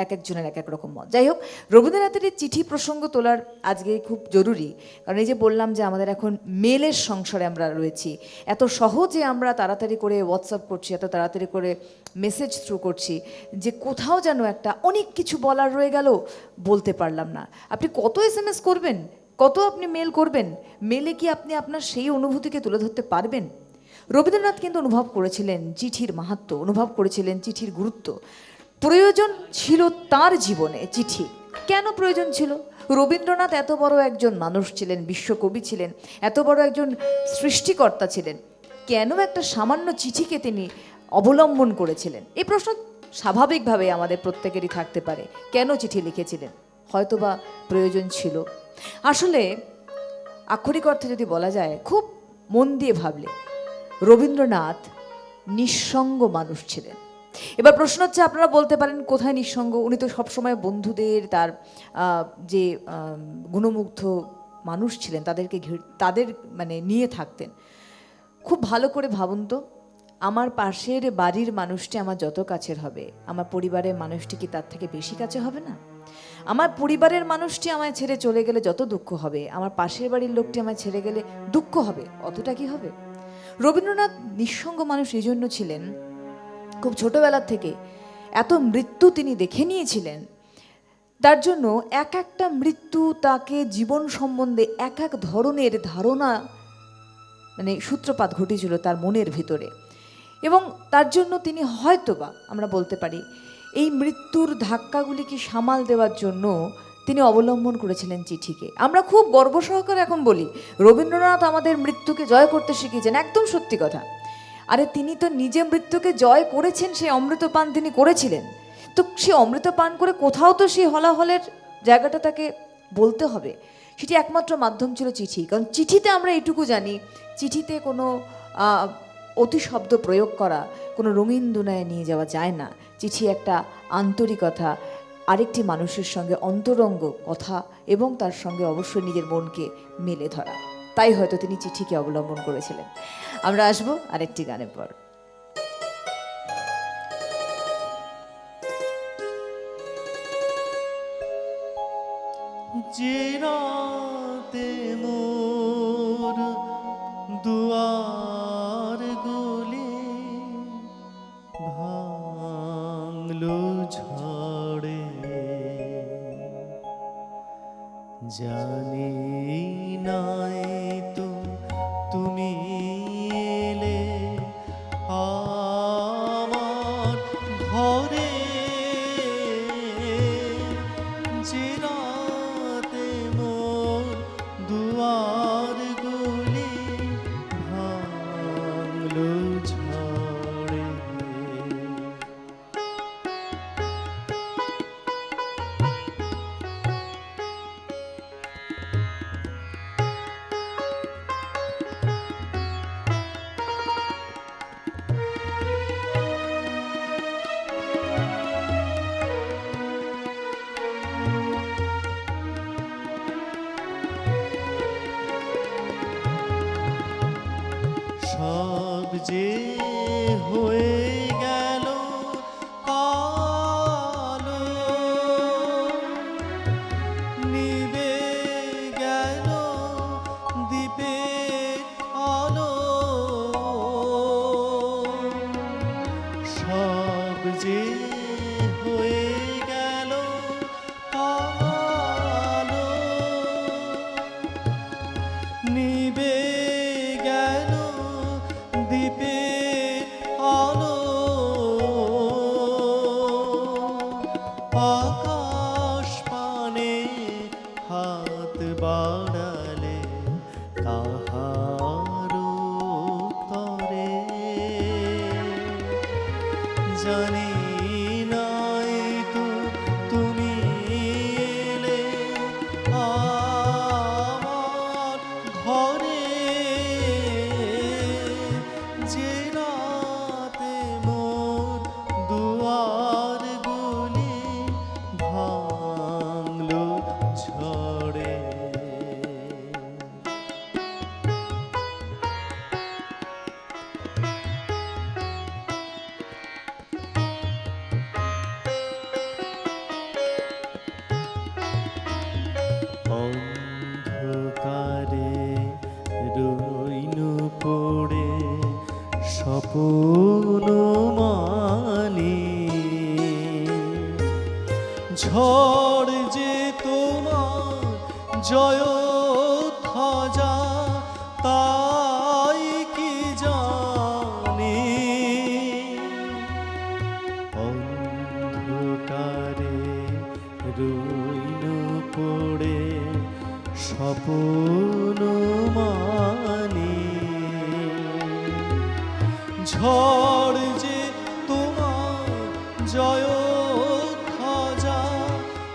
এক একজনের এক এক রকম মত। যাই হোক, রবীন্দ্রনাথের এই চিঠি প্রসঙ্গ তোলার আজকে খুব জরুরি। কারণ এই যে বললাম যে আমাদের এখন মেলের সংসারে আমরা রয়েছি, এত সহজে আমরা তাড়াতাড়ি করে হোয়াটসঅ্যাপ করছি, এত তাড়াতাড়ি করে মেসেজ থ্রু করছি, যে কোথাও যেন একটা অনেক কিছু বলার রয়ে গেল, বলতে পারলাম না। আপনি কত SMS করবেন, কত আপনি মেল করবেন? মেলে কি আপনি আপনার সেই অনুভূতিকে তুলে ধরতে পারবেন? রবীন্দ্রনাথ কিন্তু অনুভব করেছিলেন চিঠির মাহাত্ম্য, অনুভব করেছিলেন চিঠির গুরুত্ব। প্রয়োজন ছিল তার জীবনে চিঠি। কেন প্রয়োজন ছিল? রবীন্দ্রনাথ এত বড় একজন মানুষ ছিলেন, বিশ্বকবি ছিলেন, এত বড় একজন সৃষ্টিকর্তা ছিলেন, কেন একটা সামান্য চিঠিকে তিনি অবলম্বন করেছিলেন? এই প্রশ্ন স্বাভাবিকভাবে আমাদের প্রত্যেকেরই থাকতে পারে। কেন চিঠি লিখেছিলেন? হয়তোবা প্রয়োজন ছিল। আসলে আক্ষরিক অর্থে যদি বলা যায়, খুব মন দিয়ে ভাবলে রবীন্দ্রনাথ নিঃসঙ্গ মানুষ ছিলেন। এবার প্রশ্ন হচ্ছে, আপনারা বলতে পারেন কোথায় নিঃসঙ্গ? উনি তো সবসময় বন্ধুদের, তার যে গুণমুগ্ধ মানুষ ছিলেন তাদের মানে নিয়ে থাকতেন। খুব ভালো করে ভাবুন তো, আমার পাশের বাড়ির মানুষটি আমার যত কাছের হবে, আমার পরিবারের মানুষটি কি তার থেকে বেশি কাছে হবে না? আমার পরিবারের মানুষটি আমায় ছেড়ে চলে গেলে যত দুঃখ হবে, আমার পাশের বাড়ির লোকটি আমায় ছেড়ে গেলে দুঃখ হবে অতটা কি হবে? রবীন্দ্রনাথ নিঃসঙ্গ মানুষ এই জন্য ছিলেন, খুব ছোটবেলার থেকে এত মৃত্যু তিনি দেখে নিয়েছিলেন, তার জন্য এক একটা মৃত্যু তাকে জীবন সম্বন্ধে এক এক ধরনের ধারণা মানে সূত্রপাত ঘটেছিল তার মনের ভিতরে। এবং তার জন্য তিনি হয়তোবা আমরা বলতে পারি এই মৃত্যুর ধাক্কাগুলিকে সামাল দেওয়ার জন্য তিনি অবলম্বন করেছিলেন চিঠিকে। আমরা খুব গর্ব সহকারে এখন বলি রবীন্দ্রনাথ আমাদের মৃত্যুকে জয় করতে শিখিয়েছেন, একদম সত্যি কথা। আরে তিনি তো নিজে মৃত্যুকে জয় করেছেন, সেই অমৃতপান তিনি করেছিলেন। তো সে অমৃতপান করে কোথাও তো সেই হলাহলের জায়গাটা তাকে বলতে হবে। সেটি একমাত্র মাধ্যম ছিল চিঠি। কারণ চিঠিতে আমরা এটুকু জানি, চিঠিতে কোনো অতিশব্দ প্রয়োগ করা, কোনো রঙিন দুনিয়ায় নিয়ে যাওয়া যায় না। চিঠি একটা আন্তরিকতা, আরেকটি মানুষের সঙ্গে অন্তরঙ্গ কথা এবং তার সঙ্গে অবশ্যই নিজের মনকে মেলে ধরা। তাই হয়তো তিনি চিঠিকে অবলম্বন করেছিলেন। আমরা আসবো আরেকটি গানের পর। যে রাতে মোর দুয়ার গুলি ভাঙলো ঝড়ে, জানি নাই তো তুমি এলে আমার ঘরে, যে রাতে মোর দুয়ার গুলি ভাঙলো ঝড়ে। সব যে হয়ে গেল কালো, নিভে গেল দ্বীপের আলো, সব যে হয়ে গেল কালো, নিভে গেল দ্বীপের আলো, আকাশ পানে হাত বাড়ালে কাহারো তরে, জানি নাই তো তুমি এলে আমার ঘরে, যে রাতে মোর দুয়ার গুলি ভাঙলো ঝড়ে। অন্ধকারে রইনু পড়ে স্বপ্ন মালি, ঝড় যে তোমার জয় ধ্বজা তাই কি জানি, অন্ধকারে রইনু পড়ে ঝড় যে তোমার জয় খাজা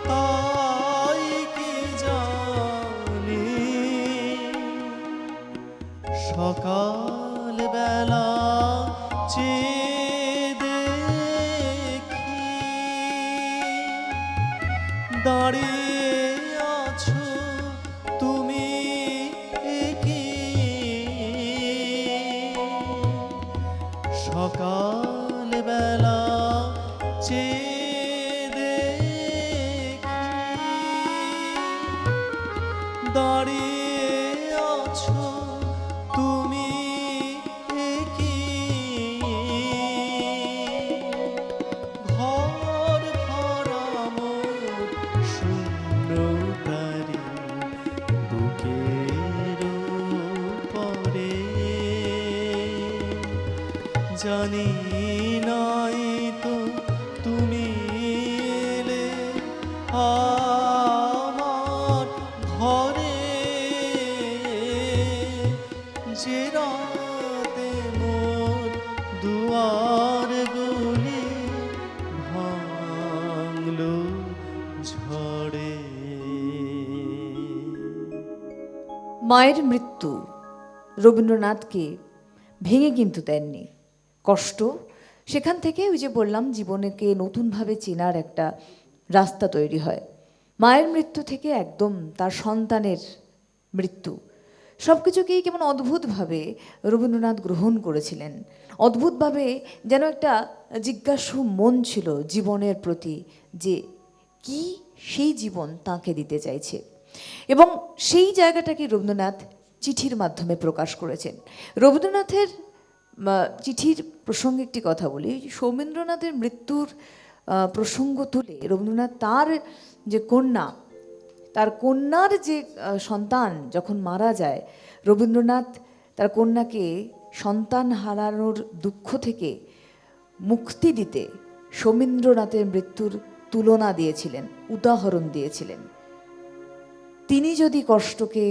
তাই কি জানি সকাল বেলা চেয়ে দেখি দাঁড়িয়ে আছো তুমি কি সকাল বেলা চেয়ে দেখি দাঁড়িয়ে আছো তুমি কি ঘর ভরা মোর শূন্য তারি বুকের পরে জানি নাই তো তুমি এলে আমার ঘরে যে রাতে মোর দুয়ার গুলি ভাঙলো ঝড়ে। মায়ের মৃত্যু রবীন্দ্রনাথকে ভেঙে কিন্তু দেননি। কষ্ট, সেখান থেকে ওই যে বললাম জীবনকে নতুনভাবে চেনার একটা রাস্তা তৈরি হয়। মায়ের মৃত্যু থেকে একদম তার সন্তানের মৃত্যু, সব কিছুকেই কেমন অদ্ভুতভাবে রবীন্দ্রনাথ গ্রহণ করেছিলেন। অদ্ভুতভাবে যেন একটা জিজ্ঞাসু মন ছিল জীবনের প্রতি, যে কি সেই জীবন তাকে দিতে চাইছে। এবং সেই জায়গাটাকে রবীন্দ্রনাথ চিঠির মাধ্যমে প্রকাশ করেছেন। রবীন্দ্রনাথের চিঠির প্রসঙ্গে একটি কথা বলি। সৌমেন্দ্রনাথের মৃত্যুর প্রসঙ্গ তুলে রবীন্দ্রনাথ তার যে কন্যা, তার কন্যার যে সন্তান যখন মারা যায়, রবীন্দ্রনাথ তার কন্যাকে সন্তান হারানোর দুঃখ থেকে মুক্তি দিতে সৌমেন্দ্রনাথের মৃত্যুর তুলনা দিয়েছিলেন, উদাহরণ দিয়েছিলেন। তিনি যদি কষ্টকে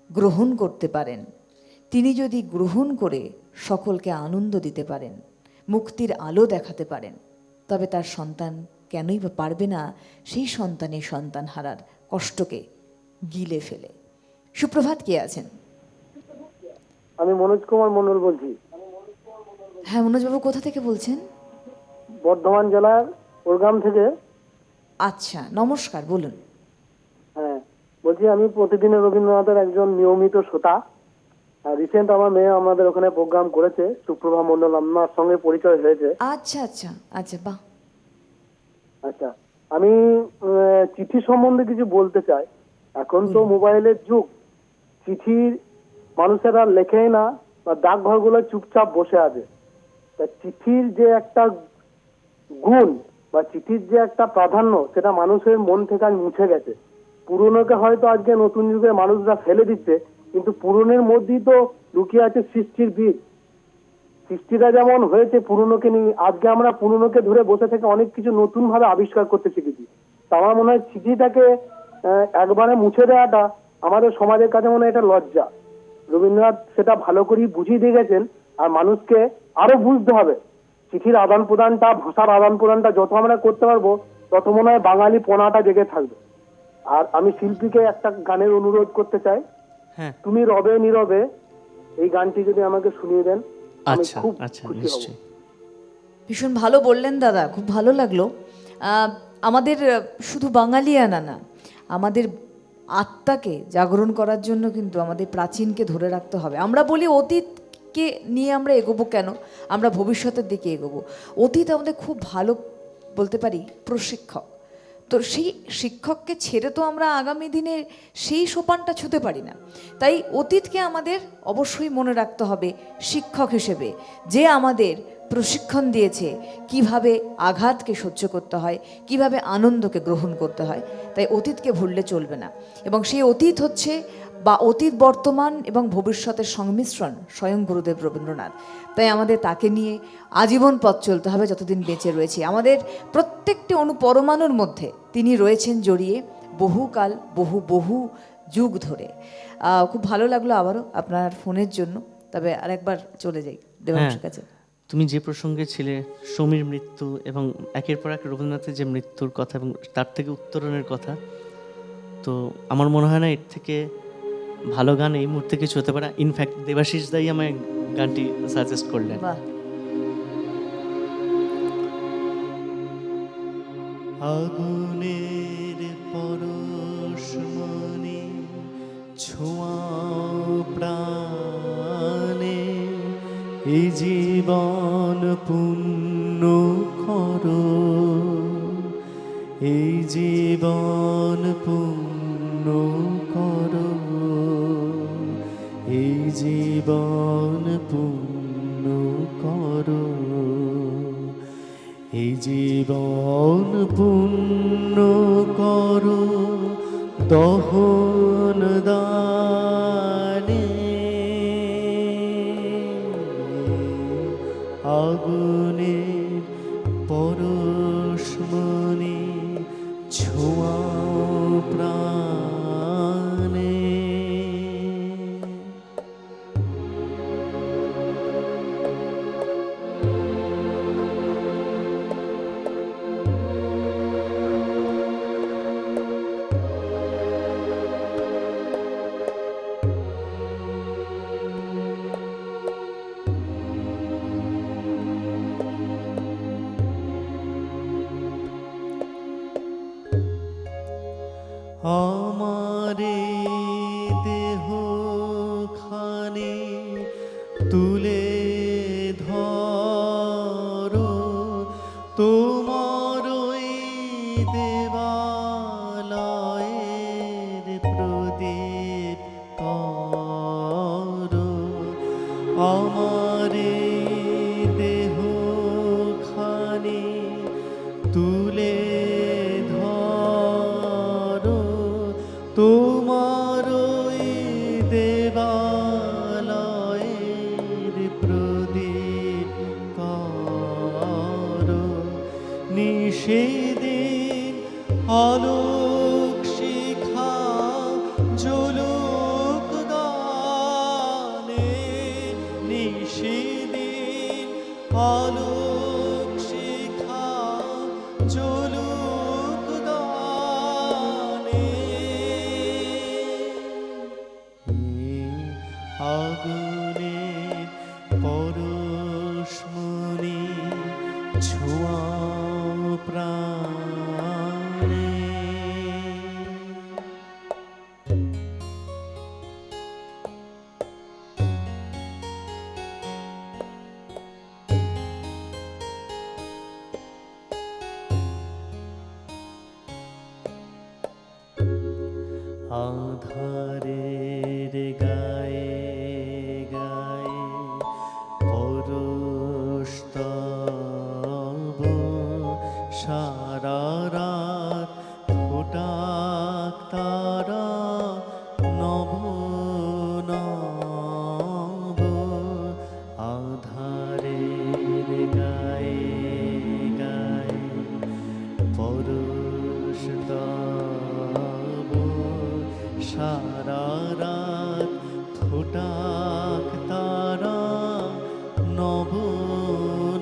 গ্রহণ করতে পারেন, তিনি যদি গ্রহণ করে সকলকে আনন্দ দিতে পারেন, মুক্তির আলো দেখাতে পারেন, তবে তার সন্তান কেনই বা পারবে না সেই সন্তানের সন্তান হারার কষ্টকে গিলে ফেলে। সুপ্রভাত, কে আছেন? আমি মনোজ কুমার মন্ডল বলছি। হ্যাঁ মনোজবাবু, কোথা থেকে বলছেন? বর্ধমান জেলার ওরগ্রাম থেকে। আচ্ছা, নমস্কার, বলুন। হ্যাঁ, বলছি আমি প্রতিদিনের রবীন্দ্রনাথের একজন নিয়মিত শ্রোতা। রিসেন্ট আমার মেয়ে আমাদের ওখানে প্রোগ্রাম করেছে, সুপ্রভা মন্ডল, আপনার সঙ্গে পরিচয় হয়েছে। আচ্ছা আচ্ছা আচ্ছা, বাহ। আচ্ছা, আমি চিঠি সম্বন্ধে কিছু বলতে চাই। এখন তো মোবাইলের যুগ, চিঠির মানুষেরা লেখেই না, বা ডাকঘরগুলো চুপচাপ বসে আছে। তা চিঠির যে একটা গুণ বা চিঠির যে একটা প্রাধান্য, সেটা মানুষের মন থেকে আজ মুছে গেছে। পুরনোকে হয়তো আজকে নতুন যুগের মানুষরা ফেলে দিচ্ছে, কিন্তু পুরনোর মধ্যেই তো লুকিয়ে আছে সৃষ্টির বীজ। সৃষ্টিটা যেমন হয়েছে পুরনোকে নিয়ে, আজকে আমরা পুরনোকে ধরে বসে থেকে অনেক কিছু নতুন ভাবে আবিষ্কার করতে শিখেছি। তা আমার মনে হয় চিঠিটাকে একবারে মুছে দেওয়াটা আমাদের সমাজের কাছে মনে হয় এটা লজ্জা। রবীন্দ্রনাথ সেটা ভালো করেই বুঝিয়ে দিয়ে গেছেন, আর মানুষকে আরো বুঝতে হবে চিঠির আদান প্রদানটা, ভাষার আদান প্রদানটা যত আমরা করতে পারবো, তত মনে হয় বাঙালি পনাটা জেগে থাকবে। আর আমি শিল্পীকে একটা গানের অনুরোধ করতে চাই। হ্যাঁ, তুমি রবে নীরবে, এই গানটি যদি আমাকে শুনিয়ে দেন আমি আচ্ছা খুব আচ্ছা, খুশি হব। নিশ্চয়ই। ভীষণ ভালো বললেন দাদা, খুব ভালো লাগলো। আমাদের শুধু বাঙালিয়ানা না, আমাদের আত্মাকে জাগরণ করার জন্য কিন্তু আমাদের প্রাচীনকে ধরে রাখতে হবে। আমরা বলি অতীতকে নিয়ে আমরা এগোবো কেন, আমরা ভবিষ্যতের দিকে এগোবো। অতীত আমাদের খুব ভালো বলতে পারি প্রশিক্ষক। তো সেই শিক্ষককে ছেড়ে তো আমরা আগামী দিনে সেই সোপানটা ছুঁতে পারি না। তাই অতীতকে আমাদের অবশ্যই মনে রাখতে হবে শিক্ষক হিসেবে, যে আমাদের প্রশিক্ষণ দিয়েছে কিভাবে আঘাতকে সহ্য করতে হয়, কিভাবে আনন্দকে গ্রহণ করতে হয়। তাই অতীতকে ভুললে চলবে না। এবং সেই অতীত হচ্ছে বা অতীত, বর্তমান এবং ভবিষ্যতের সংমিশ্রণ স্বয়ং গুরুদেব রবীন্দ্রনাথ। তাই আমাদের তাকে নিয়ে আজীবন পথ চলতে হবে যতদিন বেঁচে রয়েছি। আমাদের প্রত্যেকটি পরমাণুর মধ্যে তিনি রয়েছেন জড়িয়ে বহুকাল, বহু যুগ ধরে। খুব ভালো লাগলো আবারও আপনার ফোনের জন্য। তবে আরেকবার চলে যাই দেবাংশুর কাছে। তুমি যে প্রসঙ্গে ছিলে সমীর মৃত্যু এবং একের পর এক রবীন্দ্রনাথের যে মৃত্যুর কথা এবং তার থেকে উত্তরণের কথা, তো আমার মনে হয় না এর থেকে ভালো গান এই মুহূর্তে কিছু হতে পারে। ইনফ্যাক্ট দেবাশিস দাই আমায় গানটি সাজেস্ট করলেন। বাহ, আগুনের পরশমণি ছোঁয়াও প্রাণে, এই জীবন পূর্ণ করো, এই জীবন পূর্ণ করো, এই জীবন পূর্ণ করো, এই জীবন পূর্ণ করো দহন দানে, আগুনের পরশমণি ছোঁয়াও প্রাণে। আমারে দেহ খানি তুলে ধরো, তোমার ওই দেবালয়ের প্রদীপ করো, আমারে দেহ খানি তুলে ধরো, তোমার ওই দেবালয়ের প্রদীপ করো, নিষেদিন আলোক শিখা জ্বলুক গানে, নিষেদিন আলোক শিখা জ্বলুক গানে, আগুনের পরশমণি ছোঁয়াও প্রাণে। আধারের গায়ে গায়ে পরশ তব, সারা রাত ফোটাক তারা নব নব, আধারের গায়ে গায়ে পরশ তব, সারা রাত ফোটাক তারা নব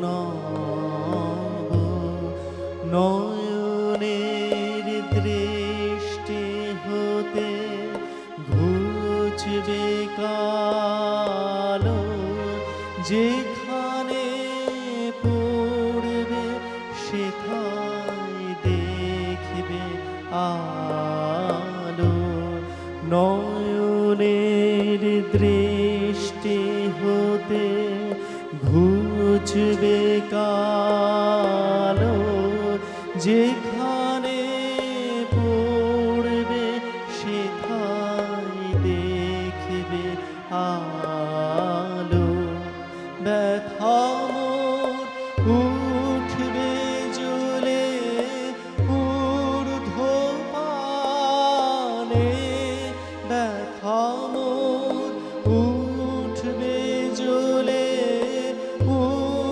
নব, নয়নের দৃষ্টি হতে ঘুচবে কালো, যেখানে পড়বে সেখানে দেখবে আলো, নয়নের দৃষ্টি হতে ঘুচবে কালো, যেখানে পড়বে সেখানে দেখবে আলো, ব্যথা মোর উঠবে জ্বলে ঊর্ধ্বপানে, ব্যথা মোর উঠবে জ্বলে ঊর্ধ্বপানে,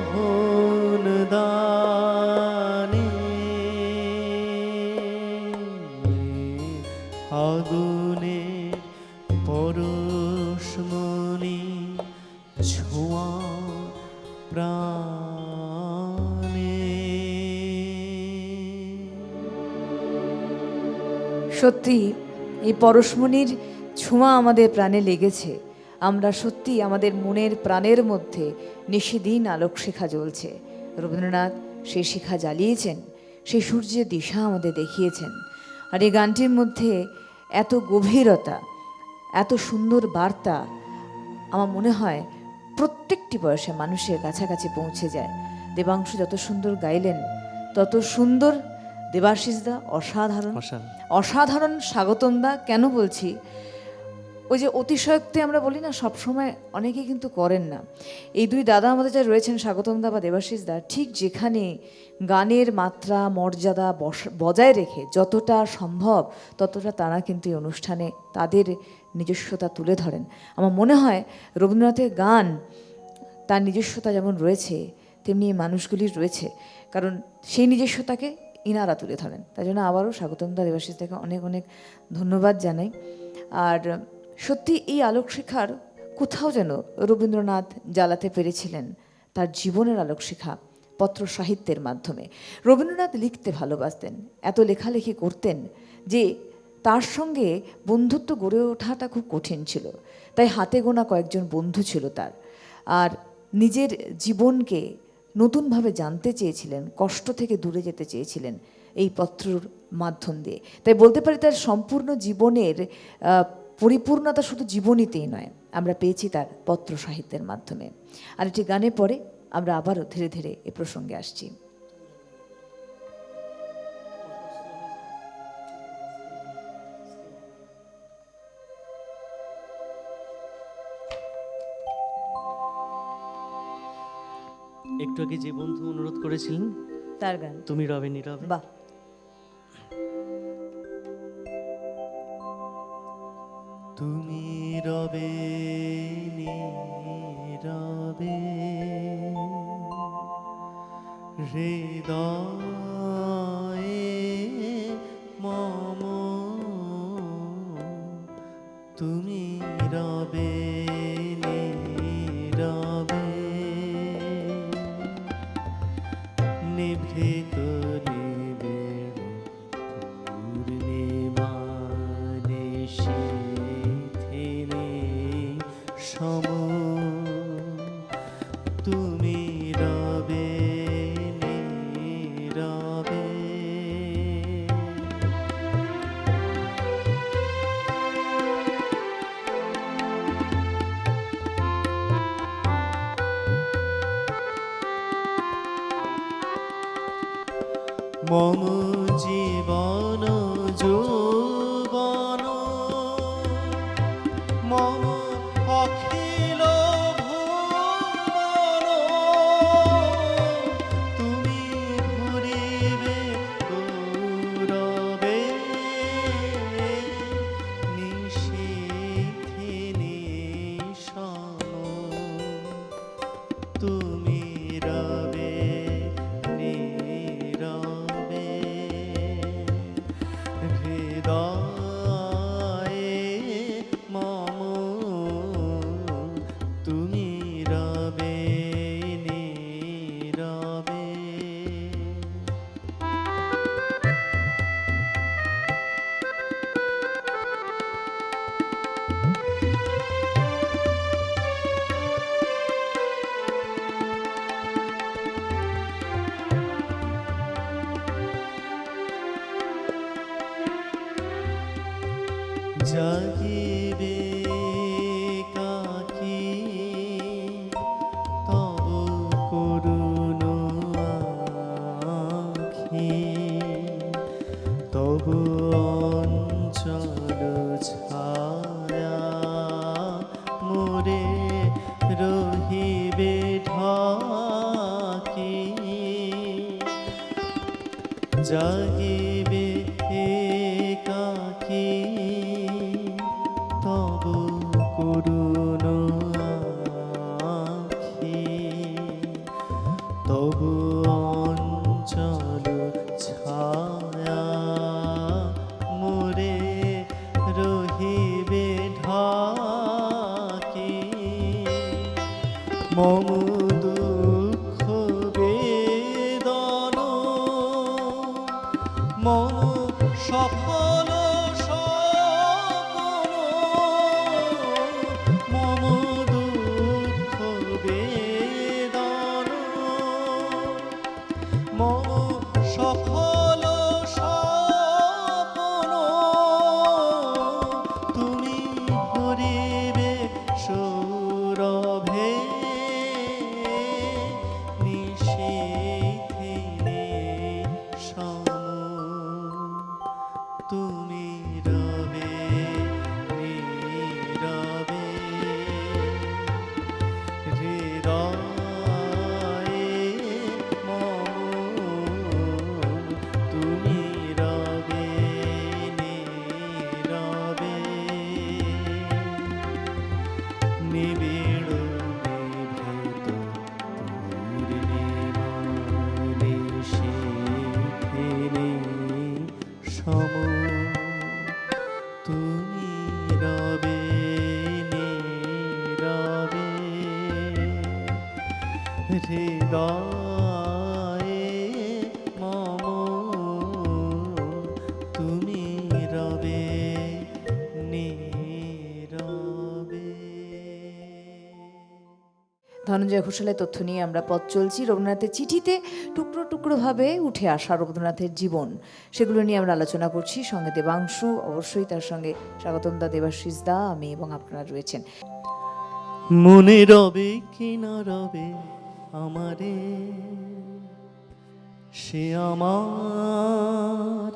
মোহন দানে আগুনে পরশমণি ছোঁয়া প্রাণে। সত্যি এই পরশমণির ছোঁয়া আমাদের প্রাণে লেগেছে। আমরা সত্যি আমাদের মনের প্রাণের মধ্যে নিশিদিন আলোক শিখা জ্বলছে। রবীন্দ্রনাথ সেই শিখা জ্বালিয়েছেন, সেই সূর্যের দিশা আমাদের দেখিয়েছেন। আর এই গানটির মধ্যে এত গভীরতা, এত সুন্দর বার্তা, আমার মনে হয় প্রত্যেকটি বয়সে মানুষের কাছাকাছি পৌঁছে যায়। দেবাংশু যত সুন্দর গাইলেন, তত সুন্দর দেবাশিসদা, অসাধারণ অসাধারণ স্বাগতমদা। কেন বলছি, ওই যে অতিশয়োক্তি আমরা বলি না, সবসময় অনেকেই কিন্তু করেন না। এই দুই দাদা আমাদের যা রয়েছেন, স্বাগতমদা বা দেবাশিসদা, ঠিক যেখানে গানের মাত্রা মর্যাদা বজায় রেখে যতটা সম্ভব ততটা তারা কিন্তু এই অনুষ্ঠানে তাদের নিজস্বতা তুলে ধরেন। আমার মনে হয় রবীন্দ্রনাথের গান তার নিজস্বতা যেমন রয়েছে, তেমনি এই মানুষগুলির রয়েছে, কারণ সেই নিজস্বতাকে ইনারা তুলে ধরেন। তাই জন্য আবারও স্বাগতমদা, দেবাশিসদাকে অনেক অনেক ধন্যবাদ জানাই। আর সত্যি এই আলোকশিখার কোথাও যেন রবীন্দ্রনাথ জ্বালাতে পেরেছিলেন তার জীবনের আলোকশিখা পত্র সাহিত্যের মাধ্যমে। রবীন্দ্রনাথ লিখতে ভালোবাসতেন, এত লেখালেখি করতেন যে তার সঙ্গে বন্ধুত্ব গড়ে ওঠাটা খুব কঠিন ছিল। তাই হাতে গোনা কয়েকজন বন্ধু ছিল তার। আর নিজের জীবনকে নতুনভাবে জানতে চেয়েছিলেন, কষ্ট থেকে দূরে যেতে চেয়েছিলেন এই পত্রর মাধ্যম দিয়ে। তাই বলতে পারি তার সম্পূর্ণ জীবনের পরিপূর্ণতা শুধু জীবনীতেই নয়, আমরা পেয়েছি তার পত্র সাহিত্যের মাধ্যমে। আর একটি গানে পরে আমরা আবারও ধীরে ধীরে এ প্রসঙ্গে আসছি। একটু আগে যে বন্ধু অনুরোধ করেছিলেন, তার গান তুমি রবে নীরবে। বাহ, তুমি রবে নীরবে হৃদয়ে মম, তুমি রবে নীরবে নিভৃত নিবিড় পূর্ণিমা নিশীথিনী সম, তুমি রবে নীরবে। মম জীবন যৌবন মম অখিল ভুবন, তুমি ঘুরিবে গৌরবে নিশীথিনী সম, তুমি রবে নীরবে হৃদয়ে মম, তুমি রবে নীরবে। জাগিবে কাকি তব করুণ আখি, তব অঞ্চল ছায়া মোরে রহিবে ঢাকি, জাগিবে একাকী তব করুণ আখি, তবু অঞ্চল ছায়া মোরে রহিবে ঢাকি মম দুঃখ বেদন মন সফল স্বপ্ন মম দুঃখ বেদন মম সফল স্বপ্ন তুমি ভরিবে সৌরভে নিশীথিনী সম তুমি রবে নীরবে হৃদয়ে মম তুমি রবে নীরবে নিবিড় নিভৃত পূর্ণিমা নিশীথিনী সম তুমি রবে নীরবে হৃদয়ে মম তুমি রবে নীরবে। ধনঞ্জয় ঘোষালের তথ্য নিয়ে আমরা পথ চলছি। রবীন্দ্রনাথের চিঠিতে টুকরো টুকরোভাবে উঠে আসা রবীন্দ্রনাথের জীবন, সেগুলো নিয়ে আমরা আলোচনা করছি। সঙ্গে দেবাংশু, অবশ্যই তার সঙ্গে স্বাগতম দা, দেবাশিস দা, আমি এবং আপনারা রয়েছেন। মনে রবে কি না রবে আমারে সে আমার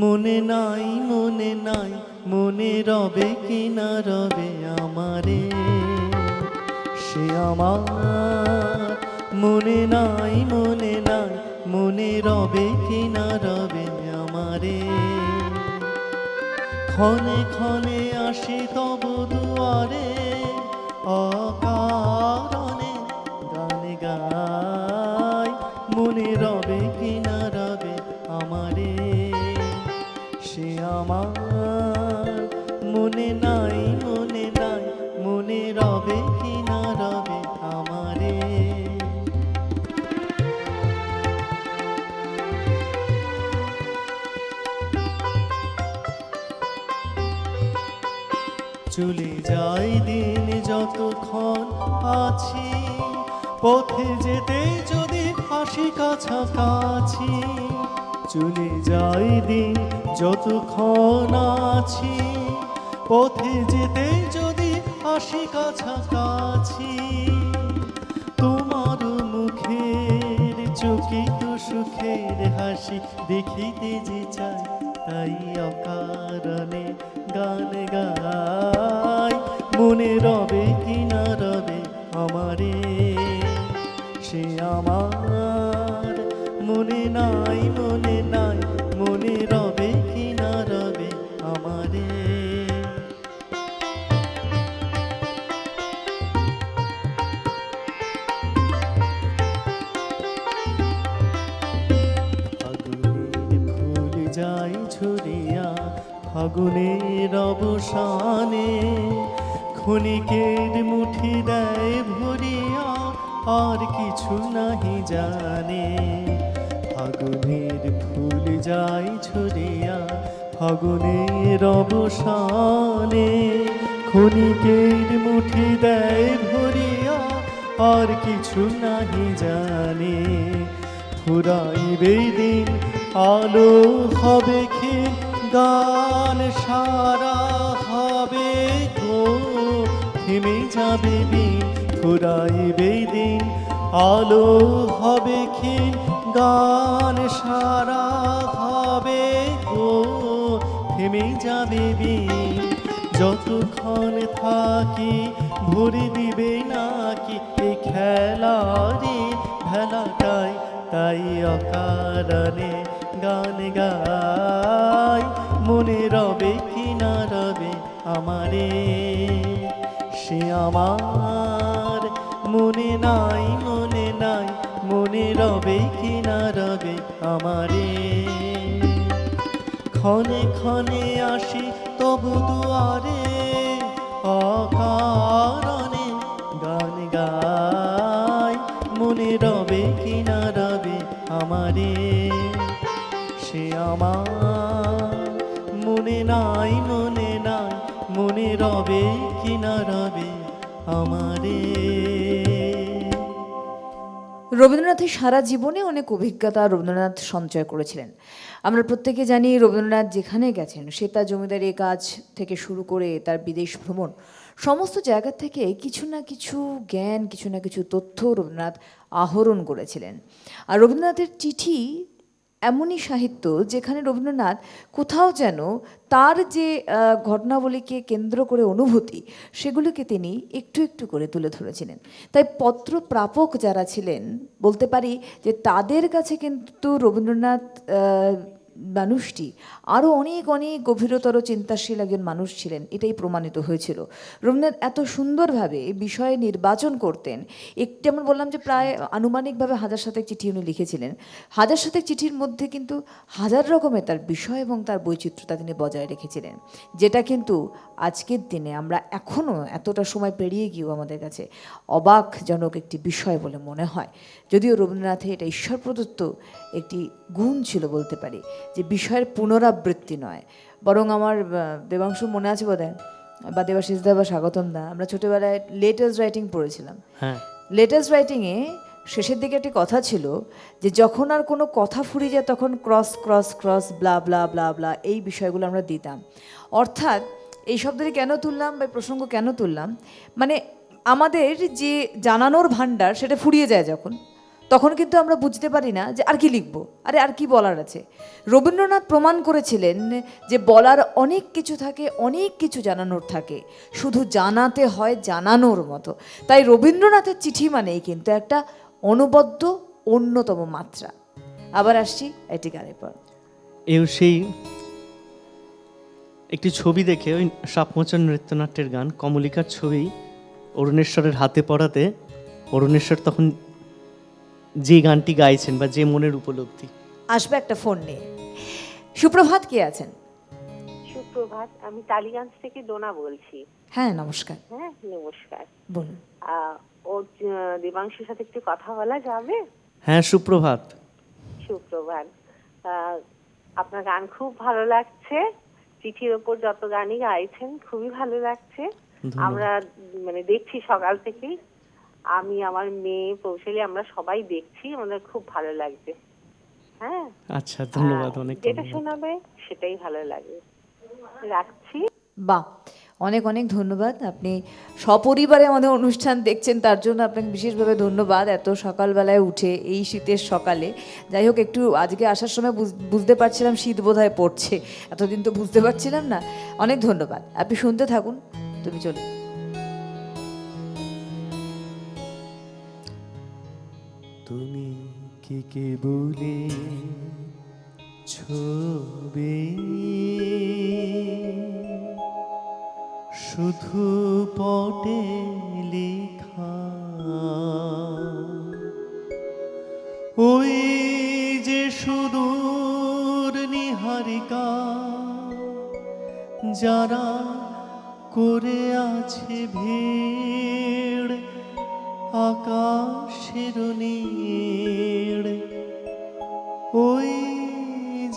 মনে নাই মনে নাই মনে রবে কি না রবে আমারে সে আমার মনে নাই মনে নাই মনে রবে কি না রবে আমারে ক্ষণে ক্ষণে আসি তব দুয়ারে অকারণে গান গাই মনে রবে কি না রবে আমারে সে আমার মনে নাই মনে নাই মনে রবে কি না রবে আমারে চলে যাই দিন যতক্ষণ আছি পথে যেতে যদি আসি কাছাকাছি চলে যাই দিন যতক্ষণ আছি পথে যেতে যদি আসি কাছাকাছি তোমার মুখের চকিত সুখের হাসি দেখিতে যে চাই তাই অকারণে গান গাই মনে রবে কি না রবে আমারে সে আমার মনে নাই মনে নাই মনে রবে কি না রবে আমারে ফাগুনের ফুল যাই ঝরিয়া ফাগুনের অবসানে ক্ষণিকের মুঠি দেয় ভরিয়া আর কিছু নাহি জানে ফাগুনের ফুল যাই ঝরিয়া ফাগুনের অবসানে ক্ষণিকের মুঠি দেয় ভরিয়া আর কিছু নাহি জানে ফুরাইবে দিন আলো হবে ক্ষীণ গান সারা হবে গো থেমে যাবে দিন ফুরাইবে দিন আলো হবে ক্ষীণ গান সারা হবে গো থেমে যাবে দিন যতক্ষণ থাকি ভরে দিবে নাকি এই খেলারে ভেলাটাই তাই অকারণে গান গাই মনে রবে কি না রবে আমারে সে আমার মনে নাই মনে নাই মনে রবে কি না রবে আমারে। ক্ষণে ক্ষণে আসি তবু দুয়ারে, অকারণে গান গাই, মনে রবে কি না রবে আমারে। সে আমার মনে নাই, মনে নাই, মনে রবে কি না রবে আমারে। রবীন্দ্রনাথের সারা জীবনে অনেক অভিজ্ঞতা রবীন্দ্রনাথ সঞ্চয় করেছিলেন। আমরা প্রত্যেকে জানি রবীন্দ্রনাথ যেখানে গেছেন, সে তার জমিদারি কাজ থেকে শুরু করে তার বিদেশ ভ্রমণ, সমস্ত জায়গা থেকে কিছু না কিছু জ্ঞান, কিছু না কিছু তথ্য রবীন্দ্রনাথ আহরণ করেছিলেন। আর রবীন্দ্রনাথের চিঠি এমনই সাহিত্য যেখানে রবীন্দ্রনাথ কোথাও যেন তার যে ঘটনাবলীকে কেন্দ্র করে অনুভূতি, সেগুলিকে তিনি একটু একটু করে তুলে ধরেছিলেন। তাই পত্র প্রাপক যারা ছিলেন, বলতে পারি যে তাদের কাছে কিন্তু রবীন্দ্রনাথ মানুষটি আরও অনেক অনেক গভীরতর চিন্তাশীল একজন মানুষ ছিলেন, এটাই প্রমাণিত হয়েছিল। রবীন্দ্রনাথ এত সুন্দরভাবে বিষয় নির্বাচন করতেন। একটি যেমন বললাম যে প্রায় আনুমানিকভাবে 1000 চিঠি উনি লিখেছিলেন। 1000 চিঠির মধ্যে কিন্তু হাজার রকমের তার বিষয় এবং তার বৈচিত্র্যতা তিনি বজায় রেখেছিলেন, যেটা কিন্তু আজকের দিনে আমরা এখনও এতটা সময় পেরিয়ে গিয়েও আমাদের কাছে অবাকজনক একটি বিষয় বলে মনে হয়। যদিও রবীন্দ্রনাথের এটা ঈশ্বর প্রদত্ত একটি গুণ ছিল বলতে পারি, যে বিষয়ের পুনরাবৃত্তি নয়, বরং আমার দেবাংশু মনে আছে বোধহয়, বা দেবাশিস দা বা স্বাগতম দা, আমরা ছোটোবেলায় লেটার্স রাইটিং পড়েছিলাম। হ্যাঁ, লেটার্স রাইটিংয়ে শেষের দিকে একটি কথা ছিল যে যখন আর কোনো কথা ফুরিয়ে যায় তখন ক্রস ক্রস ক্রস ব্লা ব্লা ব্লা ব্লা এই বিষয়গুলো আমরা দিতাম। অর্থাৎ এই শব্দটি কেন তুললাম বা প্রসঙ্গ কেন তুললাম, মানে আমাদের যে জানানোর ভাণ্ডার সেটা ফুরিয়ে যায় যখন, তখন কিন্তু আমরা বুঝতে পারি না যে আর কি লিখবো, আরে আর কি বলার আছে। রবীন্দ্রনাথ প্রমাণ করেছিলেন যে বলার অনেক কিছু থাকে, অনেক কিছু জানানোর থাকে, শুধু জানাতে হয় জানানোর মতো। তাই রবীন্দ্রনাথের চিঠি মানেই কিন্তু একটা অনবদ্য অন্যতম মাত্রা। আবার আসছি এটি গানের পর। এও সেই একটি ছবি দেখে, ওই সাপমোচন নৃত্যনাট্যের গান কমলিকার ছবি অরুণেশ্বরের হাতে পড়াতে অরুণেশ্বর তখন যে গানটি গাইছেন বা যে মনের উপলব্ধি। আসবে একটা ফোন নিয়ে। সুপ্রভাত, কে আছেন? সুপ্রভাত, আমি টালিগঞ্জ থেকে ডোনা বলছি। হ্যাঁ নমস্কার, হ্যাঁ নমস্কার। বলুন। ও দেবাংশুর সাথে একটু কথা বলা যাবে? হ্যাঁ, সুপ্রভাত। সুপ্রভাত। আপনার গান খুব ভালো লাগছে, চিঠির ওপর যত গানই গাইছেন খুবই ভালো লাগছে। আমরা মানে দেখছি সকাল থেকেই, আমি আমার মেয়ে পৌঁছালি আমরা সবাই দেখছি, আমাদের খুব ভালো লাগছে। হ্যাঁ আচ্ছা, ধন্যবাদ, অনেক যেটা ধন্যবাদ। শোনাবে সেটাই ভালো লাগে। রাখছি। বাহ, অনেক অনেক ধন্যবাদ। আপনি সপরিবারে আমাদের অনুষ্ঠান দেখছেন, তার জন্য আপনাকে বিশেষভাবে ধন্যবাদ। এত সকালবেলায় উঠে এই শীতের সকালে, যাই হোক, একটু আজকে আসার সময় বুঝতে পারছিলাম শীত বোধহয় পড়ছে, এতদিন তো বুঝতে পারছিলাম না। অনেক ধন্যবাদ, আপনি শুনতে থাকুন। তুমি চলো। তুমি কি কেবলে ছবি, শুধু পটে লেখা, ওই যে সুদূর নিহারিকা যারা করে আছে ভিড় আকাশের নীড়, ওই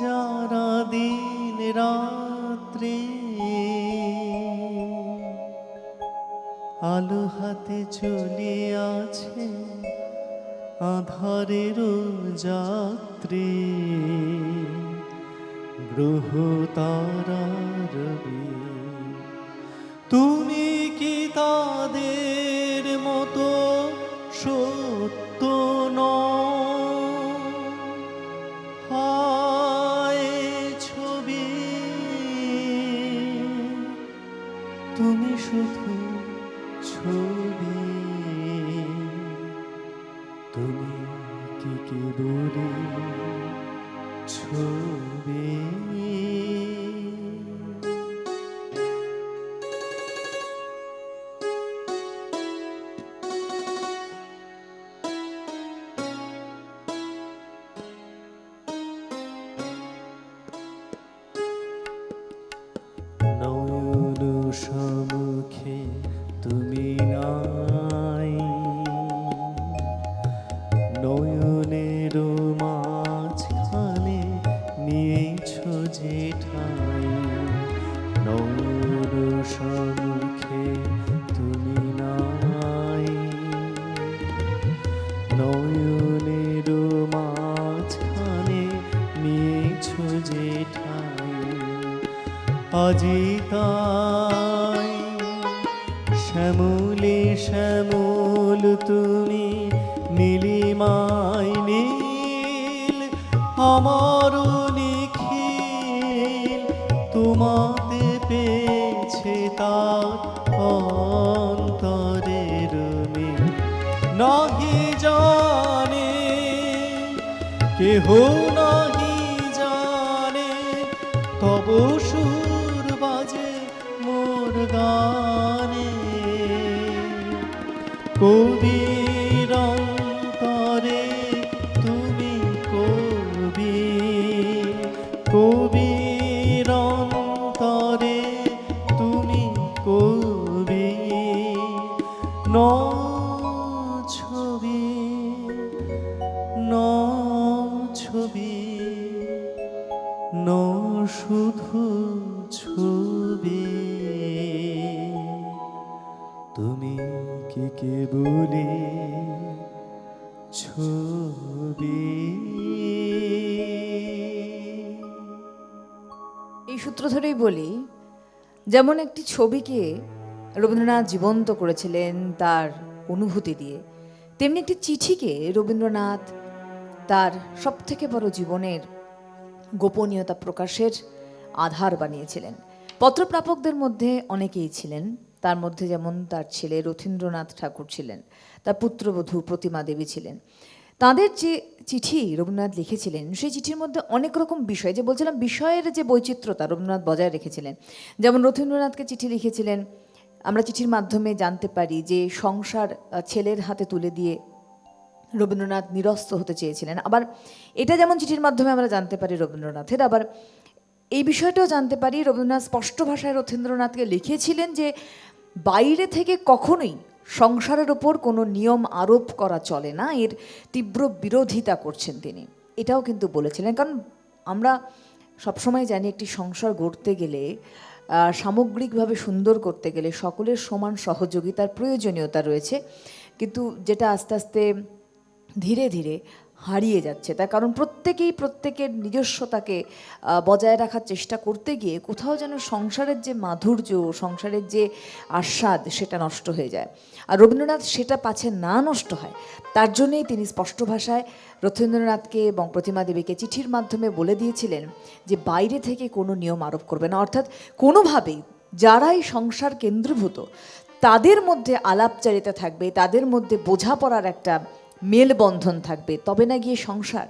যারা দিন রাত্রে আলো হাতে চলে আছে আধারের যাত্রী, গ্রহ তারা রবি। তুমি কি তাদের মতো সত্য নও? হায় ছবি, তুমি শুধু ছবি, তুমি কি কেবল ছবি। আজি তাই শ্যামলে শ্যামল তুমি, নীলিমায় নীল আমার নিখিল, তোমাতে পেয়েছে তার অন্তরের মিল। নাহি জানে কেহ, নাহি জানে তব সুর বাজে মোর গানে। কবির অন্তরে তুমি কবি, কবির অন্তরে তুমি কবি। ন ছবি, ন ছবি, ন শুধু ছবি, তুমি কি কেবলি ছবি। এই সূত্র ধরেই বলি, যেমন একটি ছবিকে রবীন্দ্রনাথ জীবন্ত করেছিলেন তার অনুভূতি দিয়ে, তেমনি একটি চিঠিকে রবীন্দ্রনাথ তার সবথেকে বড় জীবনের গোপনীয়তা প্রকাশের আধার বানিয়েছিলেন। পত্রপ্রাপকদের মধ্যে অনেকেই ছিলেন, তার মধ্যে যেমন তার ছেলে রথীন্দ্রনাথ ঠাকুর ছিলেন, তার পুত্রবধূ প্রতিমা দেবী ছিলেন। তাদের যে চিঠি রবীন্দ্রনাথ লিখেছিলেন, সেই চিঠির মধ্যে অনেক রকম বিষয়, যে বলছিলাম বিষয়ের যে বৈচিত্র্যতা রবীন্দ্রনাথ বজায় রেখেছিলেন। যেমন রথীন্দ্রনাথকে চিঠি লিখেছিলেন, আমরা চিঠির মাধ্যমে জানতে পারি যে সংসার ছেলের হাতে তুলে দিয়ে রবীন্দ্রনাথ নিরস্ত হতে চেয়েছিলেন। আবার এটা যেমন চিঠির মাধ্যমে আমরা জানতে পারি রবীন্দ্রনাথের, আবার এই বিষয়টাও জানতে পারি রবীন্দ্রনাথ স্পষ্ট ভাষায় রথীন্দ্রনাথকে লিখেছিলেন যে বাইরে থেকে কখনোই সংসারের ওপর কোনো নিয়ম আরোপ করা চলে না, এর তীব্র বিরোধিতা করছেন তিনি। এটাও কিন্তু বলেছিলেন, কারণ আমরা সবসময় জানি একটি সংসার গড়তে গেলে, সামগ্রিকভাবে সুন্দর করতে গেলে সকলের সমান সহযোগিতার প্রয়োজনীয়তা রয়েছে, কিন্তু যেটা আস্তে আস্তে ধীরে ধীরে হারিয়ে যাচ্ছে। তার কারণ প্রত্যেকেই প্রত্যেকের নিজস্বতাকে বজায় রাখার চেষ্টা করতে গিয়ে কোথাও যেন সংসারের যে মাধুর্য, সংসারের যে আস্বাদ, সেটা নষ্ট হয়ে যায়। আর রবীন্দ্রনাথ সেটা পাছে না নষ্ট হয়, তার জন্যেই তিনি স্পষ্ট ভাষায় রথীন্দ্রনাথকে এবং প্রতিমা দেবীকে চিঠির মাধ্যমে বলে দিয়েছিলেন যে বাইরে থেকে কোনো নিয়ম আরোপ করবে না, অর্থাৎ কোনোভাবেই যারাই সংসার কেন্দ্রীভূত তাদের মধ্যে আলাপচারিতা থাকবে, তাদের মধ্যে বোঝাপড়ার একটা মেলবন্ধন থাকবে, তবে না গিয়ে সংসার।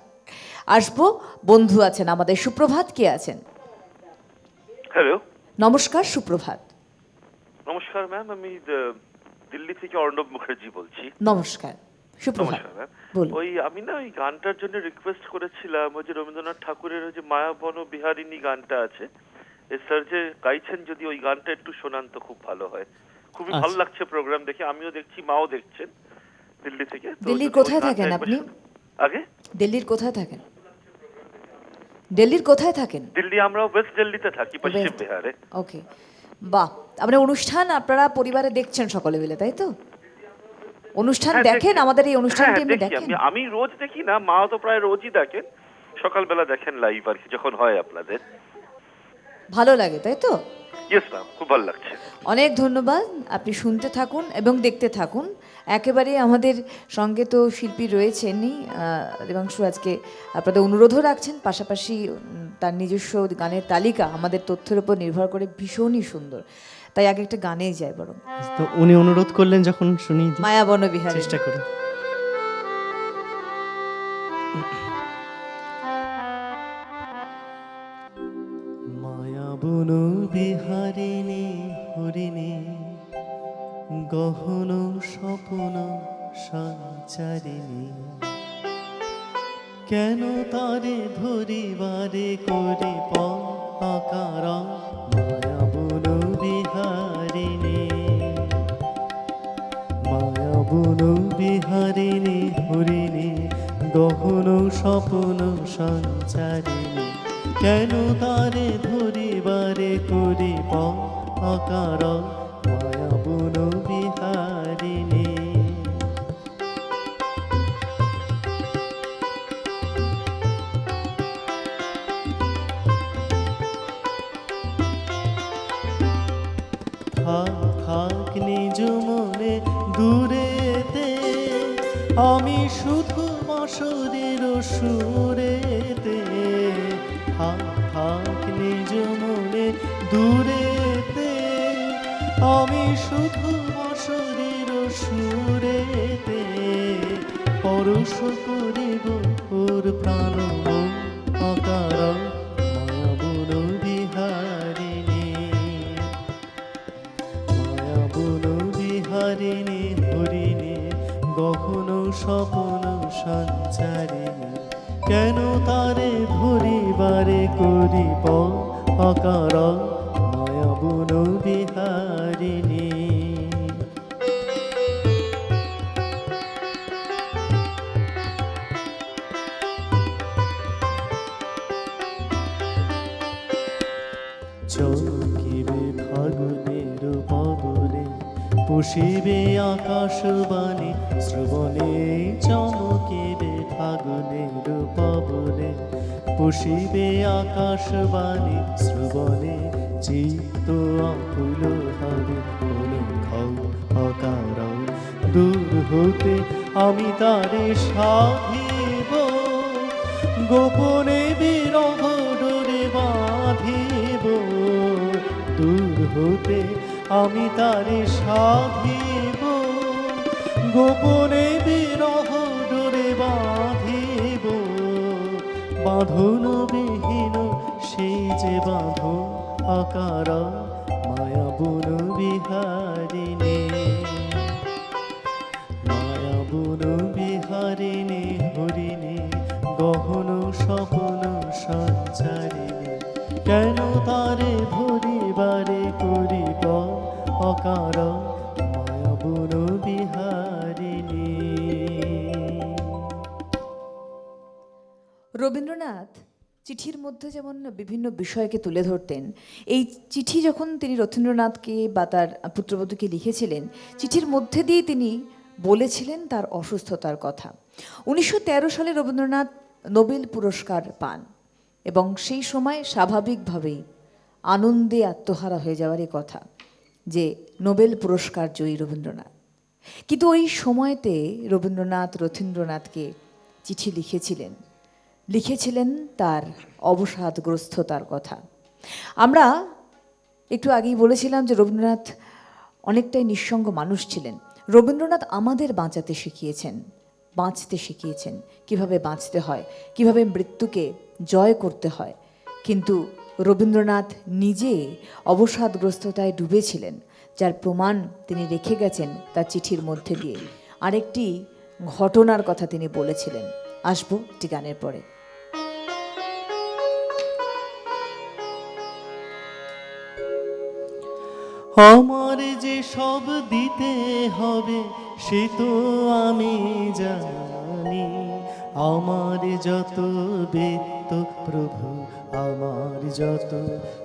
আসবো, বন্ধু আছেন আমাদের। সুপ্রভাত, কে আছেন? হ্যালো, নমস্কার, সুপ্রভাত। নমস্কার ম্যাম, আমি দিল্লি থেকে অর্ণব মুখার্জি বলছি। নমস্কার, সুপ্রভাত। নমস্কার ম্যাম। বলুন। ওই আমি না ওই গানটার জন্য রিকোয়েস্ট করেছিলাম, ওই যে রবীন্দ্রনাথ ঠাকুরের ওই যে মায়াবন বিহারিণী গানটা আছে, এই স্যার যে গাইছেন, যদি ওই গানটা একটু শোনান তো খুব ভালো হয়। খুবই ভালো লাগছে প্রোগ্রাম দেখে, আমিও দেখছি, মাও দেখছেন দিল্লি থেকে। দিল্লির কোথায় থাকেন আপনি? আগে দিল্লির কোথায় থাকেন? দিল্লির কোথায় থাকেন? দিল্লি, আমরা ওয়েস্ট দিল্লিতে থাকি, পশ্চিম West- বিহারে। ওকে, বাহ। আপনার অনুষ্ঠান আপনারা পরিবারে দেখছেন সকলে মিলে, তাই তো? অনুষ্ঠান হ্যাঁ, দেখেন, দেখি। আমাদের এই অনুষ্ঠানটি হ্যাঁ, এমনি দেখি। দেখেন? আমি রোজ দেখি না, মাও তো প্রায় রোজই দেখেন, সকালবেলা দেখেন লাইভ আর কি, যখন হয় আপনাদের। ভালো লাগে, তাই তো? ইয়েস ম্যাম, খুব ভালো লাগছে। অনেক ধন্যবাদ। আপনি শুনতে থাকুন এবং দেখতে থাকুন। একেবারে আমাদের সঙ্গে তো শিল্পী রয়েছেনই, দেবাংশু আজকে আপনাদের অনুরোধও রাখছেন, পাশাপাশি তার নিজস্ব গানের তালিকা আমাদের তথ্যের উপর নির্ভর করে ভীষণই সুন্দর। তাই আগে একটা গানেই যায় বরং। তো উনি অনুরোধ করলেন যখন, শুনি মায়াবন বিহার চেষ্টা করি। মায়াবন বিহারিণী হরিণী, গহন স্বপ্ন সঞ্চারিণী, কেন তারে ধরিবারে করে পকার। মায়াবন বিহারিণী, মায়াবন বিহারিণী হরিণী, গহন স্বপ্ন সঞ্চারিণী, কেন তারে ধরিবারে করি পকার। মায়াবন বিহারিণী। থাক থাক নিজ মনে দূরেতে, আমি শুধু বাঁশরের সুরেতে। থাক থাক নিজ মনে দূরেতে, আমি শুধু বাঁশরের সুরেতে। পরশ করিব ওর প্রাণ অকার মায়াবন বিহারিণী, মায়াবন বিহারিণী হরিণী গহন স্বপন সঞ্চারিণী। কেন তারে ধরিবারে করিব অকার মায়াবন বিহারিণী। চমকিবে ফাগুনের পবনে, পুষিবে আকাশবাণী শ্রবণে। চমকিবে ফাগুনের পবনে, পুষিবে আকাশবাণী শ্রবণে। চিত্ত আকুল হবে অকার, দূর হতে আমি তারে সাধিব। গোপনে বিরহ ডোরে বাঁধিব, দূর হতে আমি তারে সাধিব। গোপনে বিরহ ডোরে বাঁধিব, বাঁধন বিহীন সেই যে বাঁধন আকার মায়াবন বিহারিণী, মায়াবন বিহারিণী হরিণী গহন স্বপন সঞ্চারিণী। কেন তারে ধরিবারে করিব অকার মায়াবন বিহারিণী। রবীন্দ্রনাথ চিঠির মধ্যে যেমন বিভিন্ন বিষয়কে তুলে ধরতেন, এই চিঠি যখন তিনি রথীন্দ্রনাথকে বা তার পুত্রবধূকে লিখেছিলেন, চিঠির মধ্যে দিয়ে তিনি বলেছিলেন তার অসুস্থতার কথা। 1913 সালে রবীন্দ্রনাথ নোবেল পুরস্কার পান এবং সেই সময় স্বাভাবিকভাবেই আনন্দে আত্মহারা হয়ে যাওয়ারই কথা যে নোবেল পুরস্কার জয়ী রবীন্দ্রনাথ। কিন্তু ওই সময়তে রবীন্দ্রনাথ রথীন্দ্রনাথকে চিঠি লিখেছিলেন তার অবসাদগ্রস্ততার কথা। আমরা একটু আগেই বলেছিলাম যে রবীন্দ্রনাথ অনেকটাই নিঃসঙ্গ মানুষ ছিলেন। রবীন্দ্রনাথ আমাদের বাঁচতে শিখিয়েছেন কিভাবে বাঁচতে হয়, কিভাবে মৃত্যুকে জয় করতে হয়। কিন্তু রবীন্দ্রনাথ নিজে অবসাদগ্রস্ততায় ডুবেছিলেন, যার প্রমাণ তিনি রেখে গেছেন তার চিঠির মধ্যে দিয়ে। আরেকটি ঘটনার কথা তিনি বলেছিলেন। আসবো একটি গানের পরে। আমার যে সব দিতে হবে সে তো আমি জানি, আমার যত বৃত্ত প্রভু আমার যত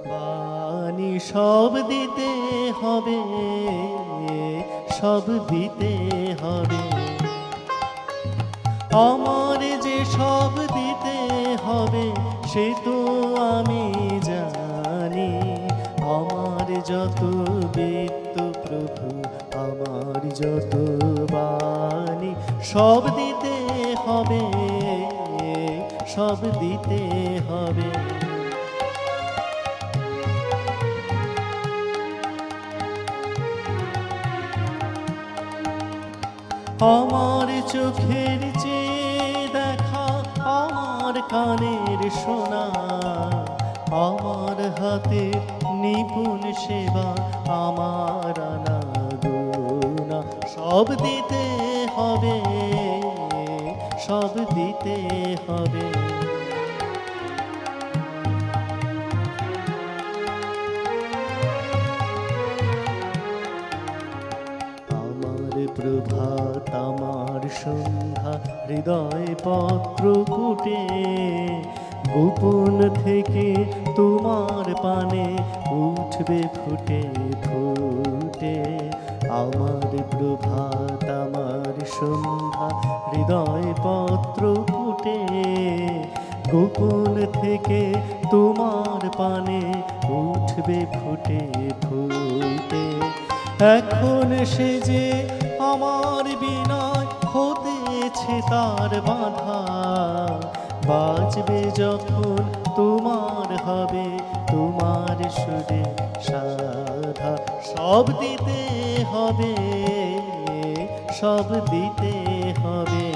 বাণী সব দিতে হবে, সব দিতে হবে। আমার যে সব দিতে হবে সে তো আমি জানি, আমার যত বৃত্ত প্রভু আমার যত বাণী সব দিতে হবে, সব দিতে হবে। আমার চোখের চেয়ে দেখা, আমার কানের শোনা, আমার হাতে নিপুণ সেবা, আমার আনাগোনা সব দিতে হবে, সব দিতে হবে। আমার প্রভাত আমার সন্ধ্যা হৃদয় পত্র ফুটে, গোপন থেকে তোমার পানে উঠবে ফুটে ফুটে। আমার প্রভাত আমার সন্ধ্যা হৃদয় পত্র ফুটে, গোপন থেকে তোমার পানে উঠবে ফুটে ফুটে। এখন সে যে আমার বিনয় হতেছে তার বাধা। বাজবে যখন তোমার হবে তোমার সুরে সাধা, সব দিতে হবে, সব দিতে হবে।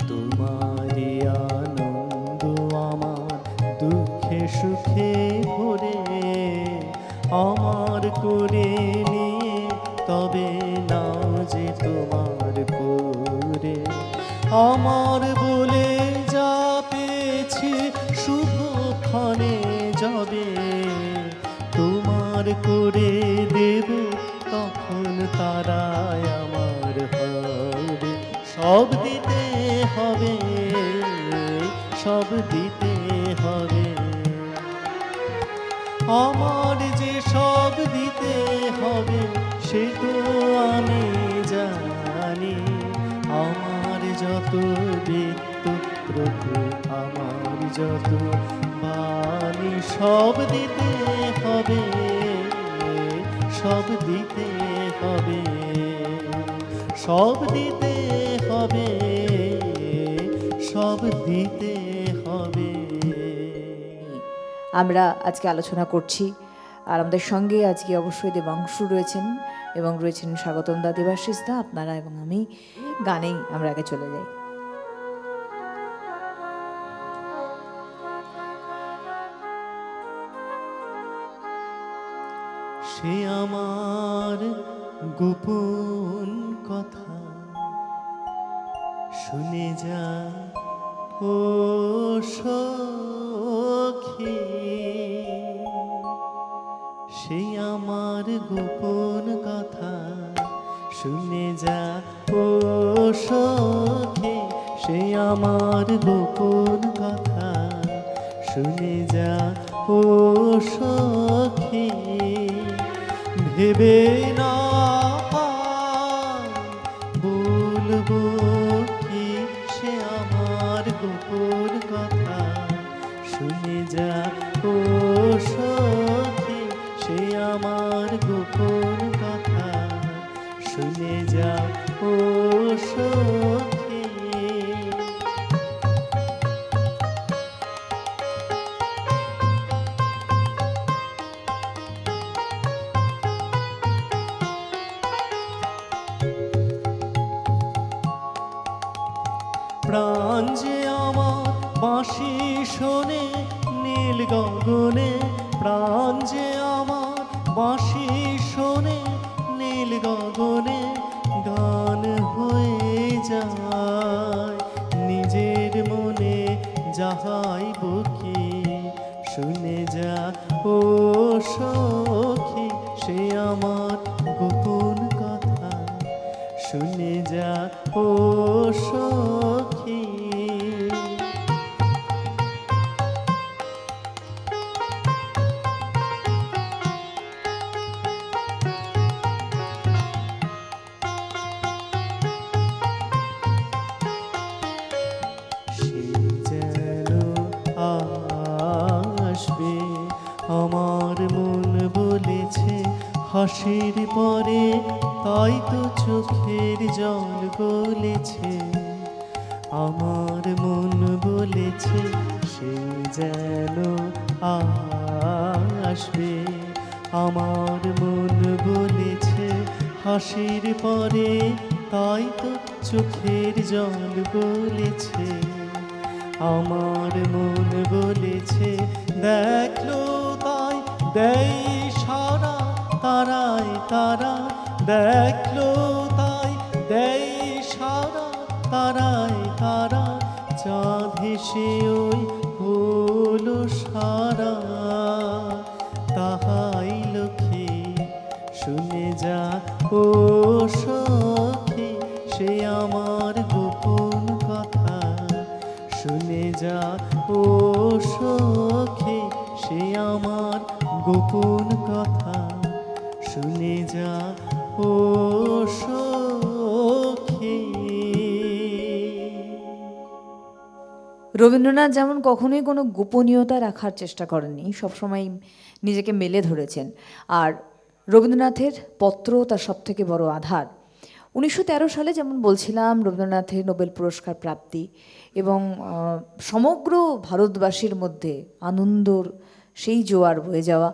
তোমারি আনন্দ আমার দুঃখে সুখে ভরে, আমার করে নিয়ে তবে নাও যে তোমার করে। আমার বলে যা পেয়েছি শুভক্ষণে যাবে, তোমার করে দেব তখন তারাই আমার হবে। সব দিতে হবে, সব দিতে হবে। আমার যে সব দিতে হবে সে তো আমি জানি। আমার যত বৃত্ত প্রভু, আমার যত বাণী, সব দিতে হবে, সব দিতে হবে, সব দিতে হবে, সব দিতে হবে। আমরা আজকে আলোচনা করছি, আর আমাদের সঙ্গে আজকে অবশ্যই দেবাংশু রয়েছেন এবং রয়েছেন স্বাগতম দা, দেবাশিস দা, আপনারা এবং আমি। গানেই আমরা আগে চলে যাই। সে আমার গোপন কথা শুনে যা ও সখী, সে আমার গোপন কথা শুনে যা ও সখী, সে আমার গোপন কথা শুনে যা ও সখী। ভেবে না বলবো কি সে আমার গোপন কথা শুনে যা ও সখী, সে আমার গোপন কথা শুনে যা ও সখী। প্রাণ যে আমার বাঁশি শোনে নীল গগনে, প্রাণ যে আমার বাঁশি শোনে নীল গগনে, গান হয়ে যায় নিজের মনে যাহাই বকি। শুনে যা ও সখী, সে আমার গোপন কথা শুনে যা ও সখী। সে যেন আসবে আমার মন বলেছে হাসির পরে, তাই তো চোখের জল গলেছে। আমার মন বলেছে সে যেন আসবে, আমার মন বলেছে হাসির পরে, তাই তো চোখের জল গলেছে। আমার মন বলেছে দেখলো তাই দেয় সারা, তারায় তারা দেখলো তাই দেয় সারা, তারায় তারা চাঁদ হেসে ওই হলো সারা। তাহাই লক্ষ্মী শুনে যা ও সখী, সে আমার গোপন কথা শুনে যা ও সখী, সে আমার গোপন কথা শুনে যা ও সখী। রবীন্দ্রনাথ যেমন কখনোই কোনো গোপনীয়তা রাখার চেষ্টা করেননি, সবসময় নিজেকে মেলে ধরেছেন। আর রবীন্দ্রনাথের পত্র তার সবথেকে বড় আধার। 1913 সালে যেমন বলছিলাম, রবীন্দ্রনাথের নোবেল পুরস্কার প্রাপ্তি এবং সমগ্র ভারতবাসীর মধ্যে আনন্দর সেই জোয়ার বয়ে যাওয়া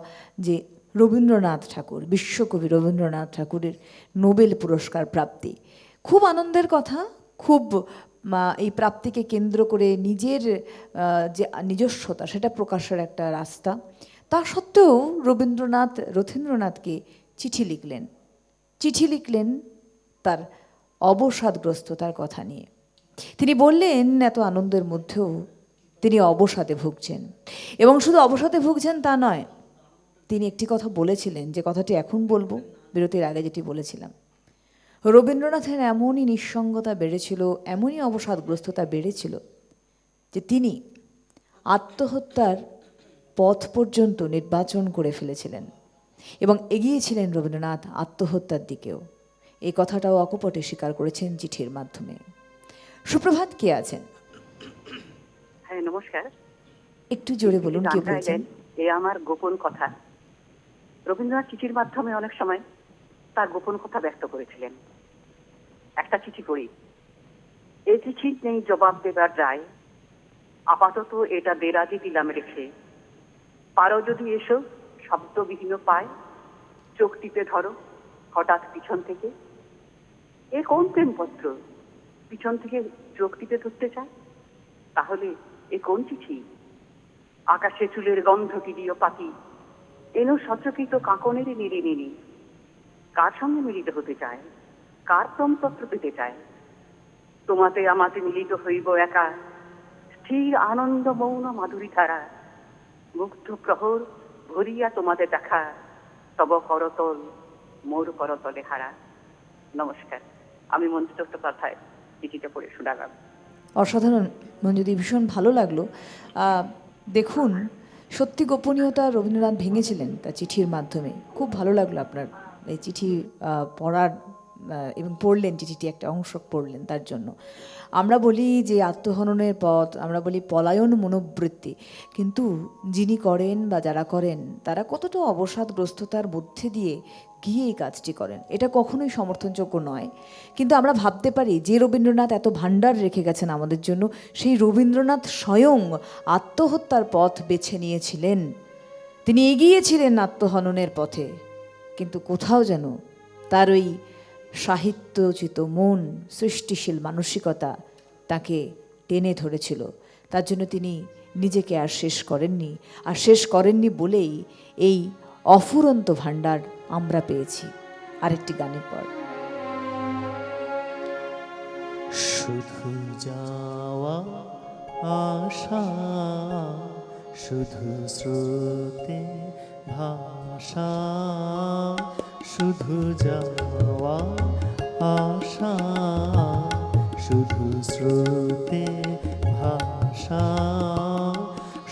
যে রবীন্দ্রনাথ ঠাকুর, বিশ্বকবি রবীন্দ্রনাথ ঠাকুরের নোবেল পুরস্কার প্রাপ্তি খুব আনন্দের কথা। খুব এই প্রাপ্তিকে কেন্দ্র করে নিজের যে নিজস্বতা সেটা প্রকাশের একটা রাস্তা। তা সত্ত্বেও রথীন্দ্রনাথকে চিঠি লিখলেন তার অবসাদগ্রস্ততার কথা নিয়ে। তিনি বললেন এত আনন্দের মধ্যেও তিনি অবসাদে ভুগছেন, এবং শুধু অবসাদে ভুগছেন তা নয়, তিনি একটি কথা বলেছিলেন, যে কথাটি এখন বলবো, বিরতির আগে যেটি বলেছিলাম। রবীন্দ্রনাথের এমনই নিঃসঙ্গতা বেড়েছিল, এমনই অবসাদগ্রস্ততা বেড়েছিল যে তিনি আত্মহত্যার পথ পর্যন্ত নির্বাচন করে ফেলেছিলেন এবং এগিয়েছিলেন রবীন্দ্রনাথ আত্মহত্যার দিকেও। এই কথাটাও অকপটে স্বীকার করেছেন চিঠির মাধ্যমে। সুপ্রভাত, কে আছেন? হ্যাঁ, নমস্কার। একটু জোরে বলুন, কে বলছেন? এ আমার গোপন কথা। রবীন্দ্রনাথ চিঠির মাধ্যমে অনেক সময় তার গোপন কথা ব্যক্ত করেছিলেন। একটা চিঠি পড়ি। এই চিঠি নেই জবাব দেবার যায়, আপাতত এটা দেরাজি দিলাম রেখে। পারো যদি এসো শব্দবিহীন পায়, চোখ টিপে ধরো হঠাৎ পিছন থেকে। এ কোন প্রেমপত্র পিছন থেকে চোখ টিপে ধরতে চায়? তাহলে এ কোন চিঠি? আকাশে চুলের গন্ধ দিও পাতি, এনো সচকিত কাঁকনের নেড়ে নেড়ে। কার সঙ্গে মিলিত হতে চায়? কার প্রেমপত্র পেতে চায়? তোমাতে আমাতে মিলিত হইব একা, স্থির আনন্দ মৌন মাধুরী ধারা। মুগ্ধ প্রহর ভরিয়া তোমাদের দেখা, তব করতল মোর করতলে হারা। নমস্কার, আমি মঞ্জু চট্টোপাধ্যায় চিঠিটা পড়ে শোনালাম। অসাধারণ মঞ্জুদি, ভীষণ ভালো লাগলো। দেখুন, সত্যি গোপনীয়তা রবীন্দ্রনাথ ভেঙেছিলেন তার চিঠির মাধ্যমে। খুব ভালো লাগলো আপনার এই চিঠি পড়ার, এবং পড়লেন চিঠিটি, একটা অংশ পড়লেন, তার জন্য। আমরা বলি যে আত্মহননের পথ, আমরা বলি পলায়ন মনোবৃত্তি, কিন্তু যিনি করেন বা যারা করেন তারা কতটা অবসাদগ্রস্ততার মধ্যে দিয়ে গিয়ে এই কাজটি করেন, এটা কখনোই সমর্থনযোগ্য নয়। কিন্তু আমরা ভাবতে পারি যে রবীন্দ্রনাথ এত ভাণ্ডার রেখে গেছেন আমাদের জন্য, সেই রবীন্দ্রনাথ স্বয়ং আত্মহত্যার পথ বেছে নিয়েছিলেন। তিনি এগিয়েছিলেন আত্মহননের পথে, কিন্তু কোথাও যেন তার ওই সাহিত্যোচিত মন, সৃষ্টিশীল মানসিকতা তাকে টেনে ধরেছিল। তার জন্য তিনি নিজেকে আর শেষ করেননি বলেই এই অফুরন্ত ভাণ্ডার আমরা পেয়েছি। আরেকটি গানের পর। শুধু যাওয়া আশা, শুধু স্রোতে ভাষা, শুধু যাওয়া আশা, শুধু স্রোতে ভাষা,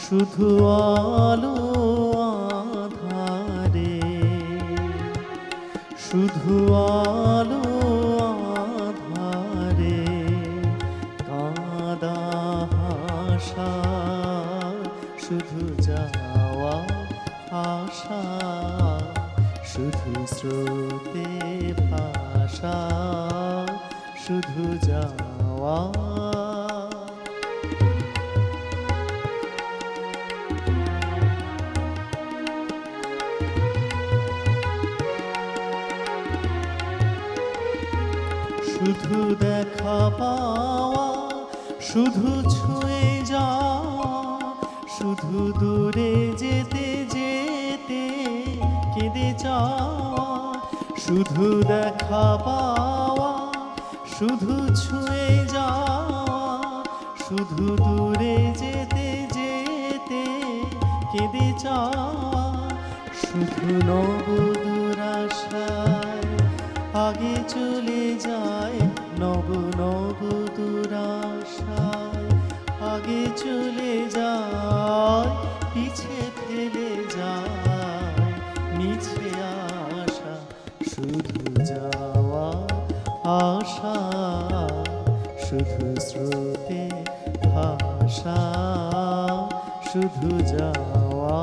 শুধু আলো আধারে, শুধু আলো আধারে কাঁদা হাসা, শুধু যাওয়া আশা, শুধু স্রোতে ভাষা, শুধু যাওয়া। শুধু দেখা পাওয়া, শুধু ছুঁয়ে যাওয়া, শুধু দূরে যেতে যেতে কেঁদে যাওয়া। শুধু দেখা পাওয়া, শুধু ছুঁয়ে যাওয়া, শুধু দূরে যেতে যেতে কেঁদে যাওয়া। শুধু নবদূর আশায় আগে চলে যায়, নব দূর আশায় আগে চলে যায়, পিছে ফেলে যায় মিছে আশা। শুধু যাওয়া আশা, শুধু স্রোতে ভাষা, শুধু যাওয়া।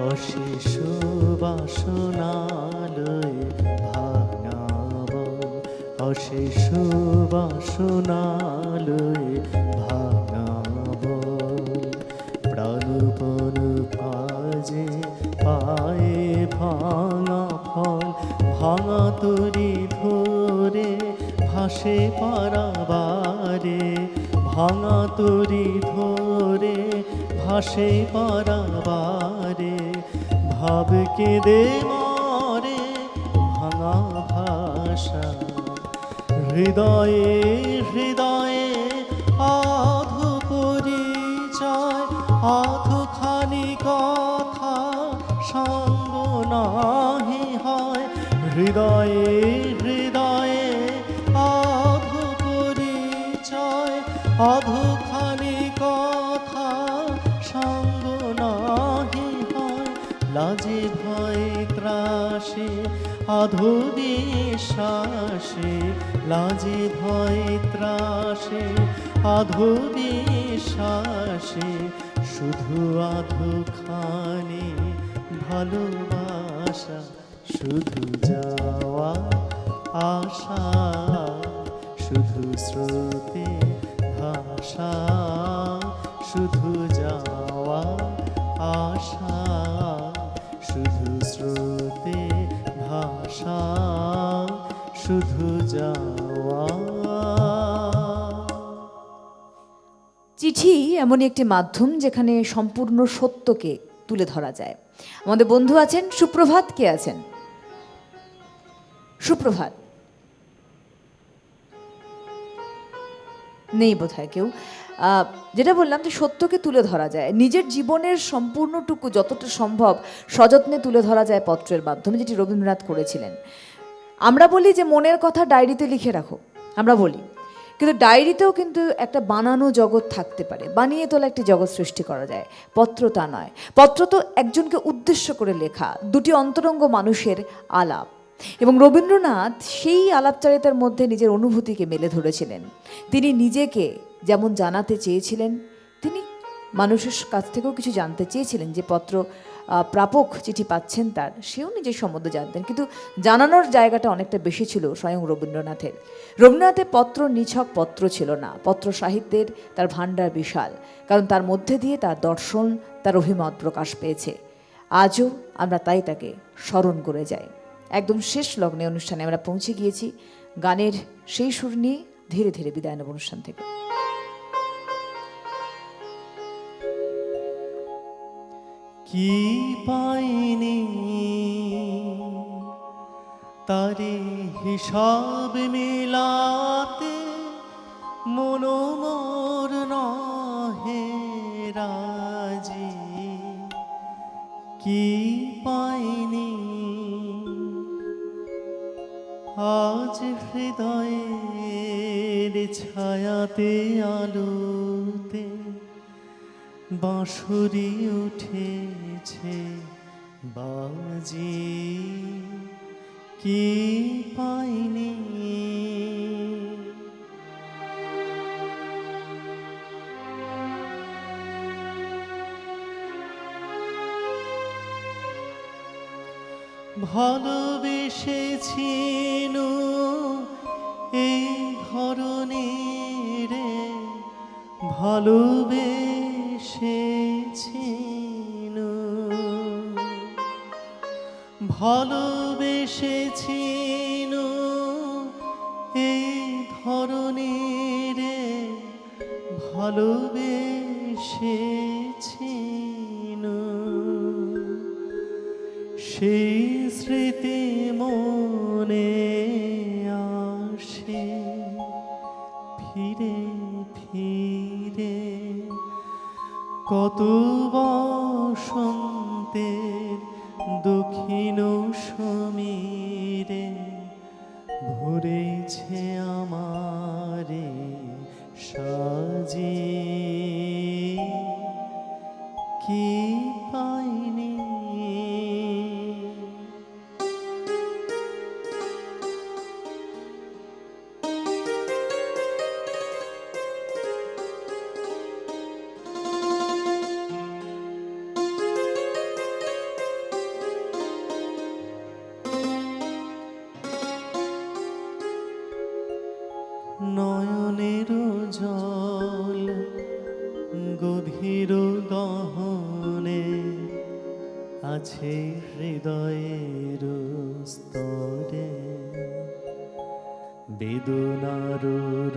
অশেষ বাসনালয় ভাঙাব, অশেষ বাসনালয় ভাঙাব, প্রাণপণ কাজে পায়ে ভাঙা ফল, ভাঙা তরি ধরে ভাসে পারাবারে, ভাঙা তরি ধরে ভাসে পারাবারে, ভাব কেঁদে মরে ভাঙা ভাষা, হৃদয়ে হৃদয়ে আধো পরিচয়, আধো খানি কথা সঙ্গ নাহি হয়, হৃদয়ে হৃদয়ে আধো পরিচয়, আধো খানি কথা সঙ্গ নাহি হয়, লাজে ভয় ত্রাসে আধো বিশ্বাসে, লাজে ভয় ত্রাসে আধো বিশ্বাসে, শুধু আধো খানি ভালোবাসা, শুধু যাওয়া আশা, শুধু স্রোতে ভাষা, শুধু যাওয়া আশা, শুধু স্রোতে ভাষা, শুধু যাওয়া। চিঠি এমনই একটি মাধ্যম যেখানে সম্পূর্ণ সত্যকে তুলে ধরা যায়। আমাদের বন্ধু আছেন সুপ্রভাত, কে আছেন? সুপ্রভাত নেই বোধহয় কেউ। যেটা বললাম যে সত্যকে তুলে ধরা যায়, নিজের জীবনের সম্পূর্ণটুকু যতটা সম্ভব সযত্নে তুলে ধরা যায় পত্রের মাধ্যমে, যেটি রবীন্দ্রনাথ করেছিলেন। আমরা বলি যে মনের কথা ডায়েরিতে লিখে রাখো, আমরা বলি, কিন্তু ডায়েরিতেও কিন্তু একটা বানানো জগৎ থাকতে পারে, বানিয়ে তোলা একটি জগৎ সৃষ্টি করা যায়। পত্র তা নয়, পত্র তো একজনকে উদ্দেশ্য করে লেখা, দুটি অন্তরঙ্গ মানুষের আলাপ। এবং রবীন্দ্রনাথ সেই আলাপচারিতার মধ্যে নিজের অনুভূতিকে মেলে ধরেছিলেন। তিনি নিজেকে যেমন জানাতে চেয়েছিলেন, তিনি মানুষের কাছ থেকেও কিছু জানতে চেয়েছিলেন। যে পত্র প্রাপক চিঠি পাচ্ছেন তার, সেও নিজের সম্বন্ধে জানতেন, কিন্তু জানানোর জায়গাটা অনেকটা বেশি ছিল স্বয়ং রবীন্দ্রনাথের। রবীন্দ্রনাথের পত্র নিছক পত্র ছিল না, পত্র সাহিত্যের তার ভাণ্ডার বিশাল, কারণ তার মধ্যে দিয়ে তার দর্শন, তার অভিমত প্রকাশ পেয়েছে। আজও আমরা তাই তাকে স্মরণ করে যাই। একদম শেষ লগ্নে অনুষ্ঠানে আমরা পৌঁছে গিয়েছি, গানের সেই সুর নিয়ে ধীরে ধীরে বিদায় নেব অনুষ্ঠান থেকে। কি পাইনি তারে হিসাব মিলাতে, মনোমর নহে রাজি, কি পাইনি আজ হৃদয়ের ছায়াতে আলোতে, বাঁশরি উঠেছে বাজি, কি পাইনি ভালোবেসেছি এই ধরনের, ভালোবেসেছি ভালোবেসেছি এই ধরনের, ভালোবেসেছি সেই স্মৃতি মনে আসে ফিরে ফিরে, কত বসন্তের দক্ষিণ সমীরে ভরেছে আমারে সাজি, কি পাইনি নয়নের জল গভীর গহনে আছে হৃদয়ের স্তরে, বেদনার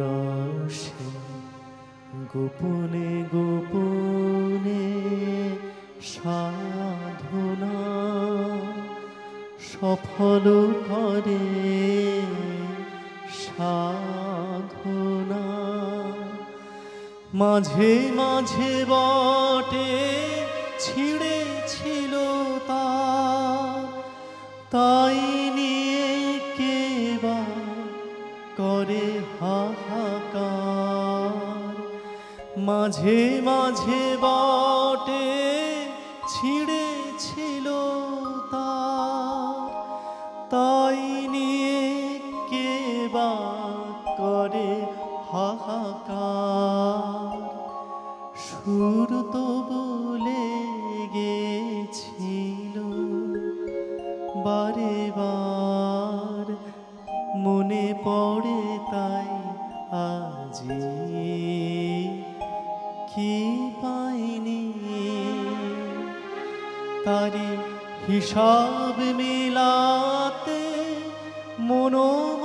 রসে গোপনে গোপনে সাধনা সফল করে সাধনা। মাঝে মাঝে বটে ছিঁড়েছিল তাই নিয়ে কেবা করে হাহাকার। মাঝে মাঝে বটে ছিঁড়েছিল তাই নিয়ে কেবা করে হাহাকার। সুর তো বলে গেছিল বারে বার, মনে পড়ে তাই আজি কি পাইনি। তারি হিসাব মিলাতে মনোম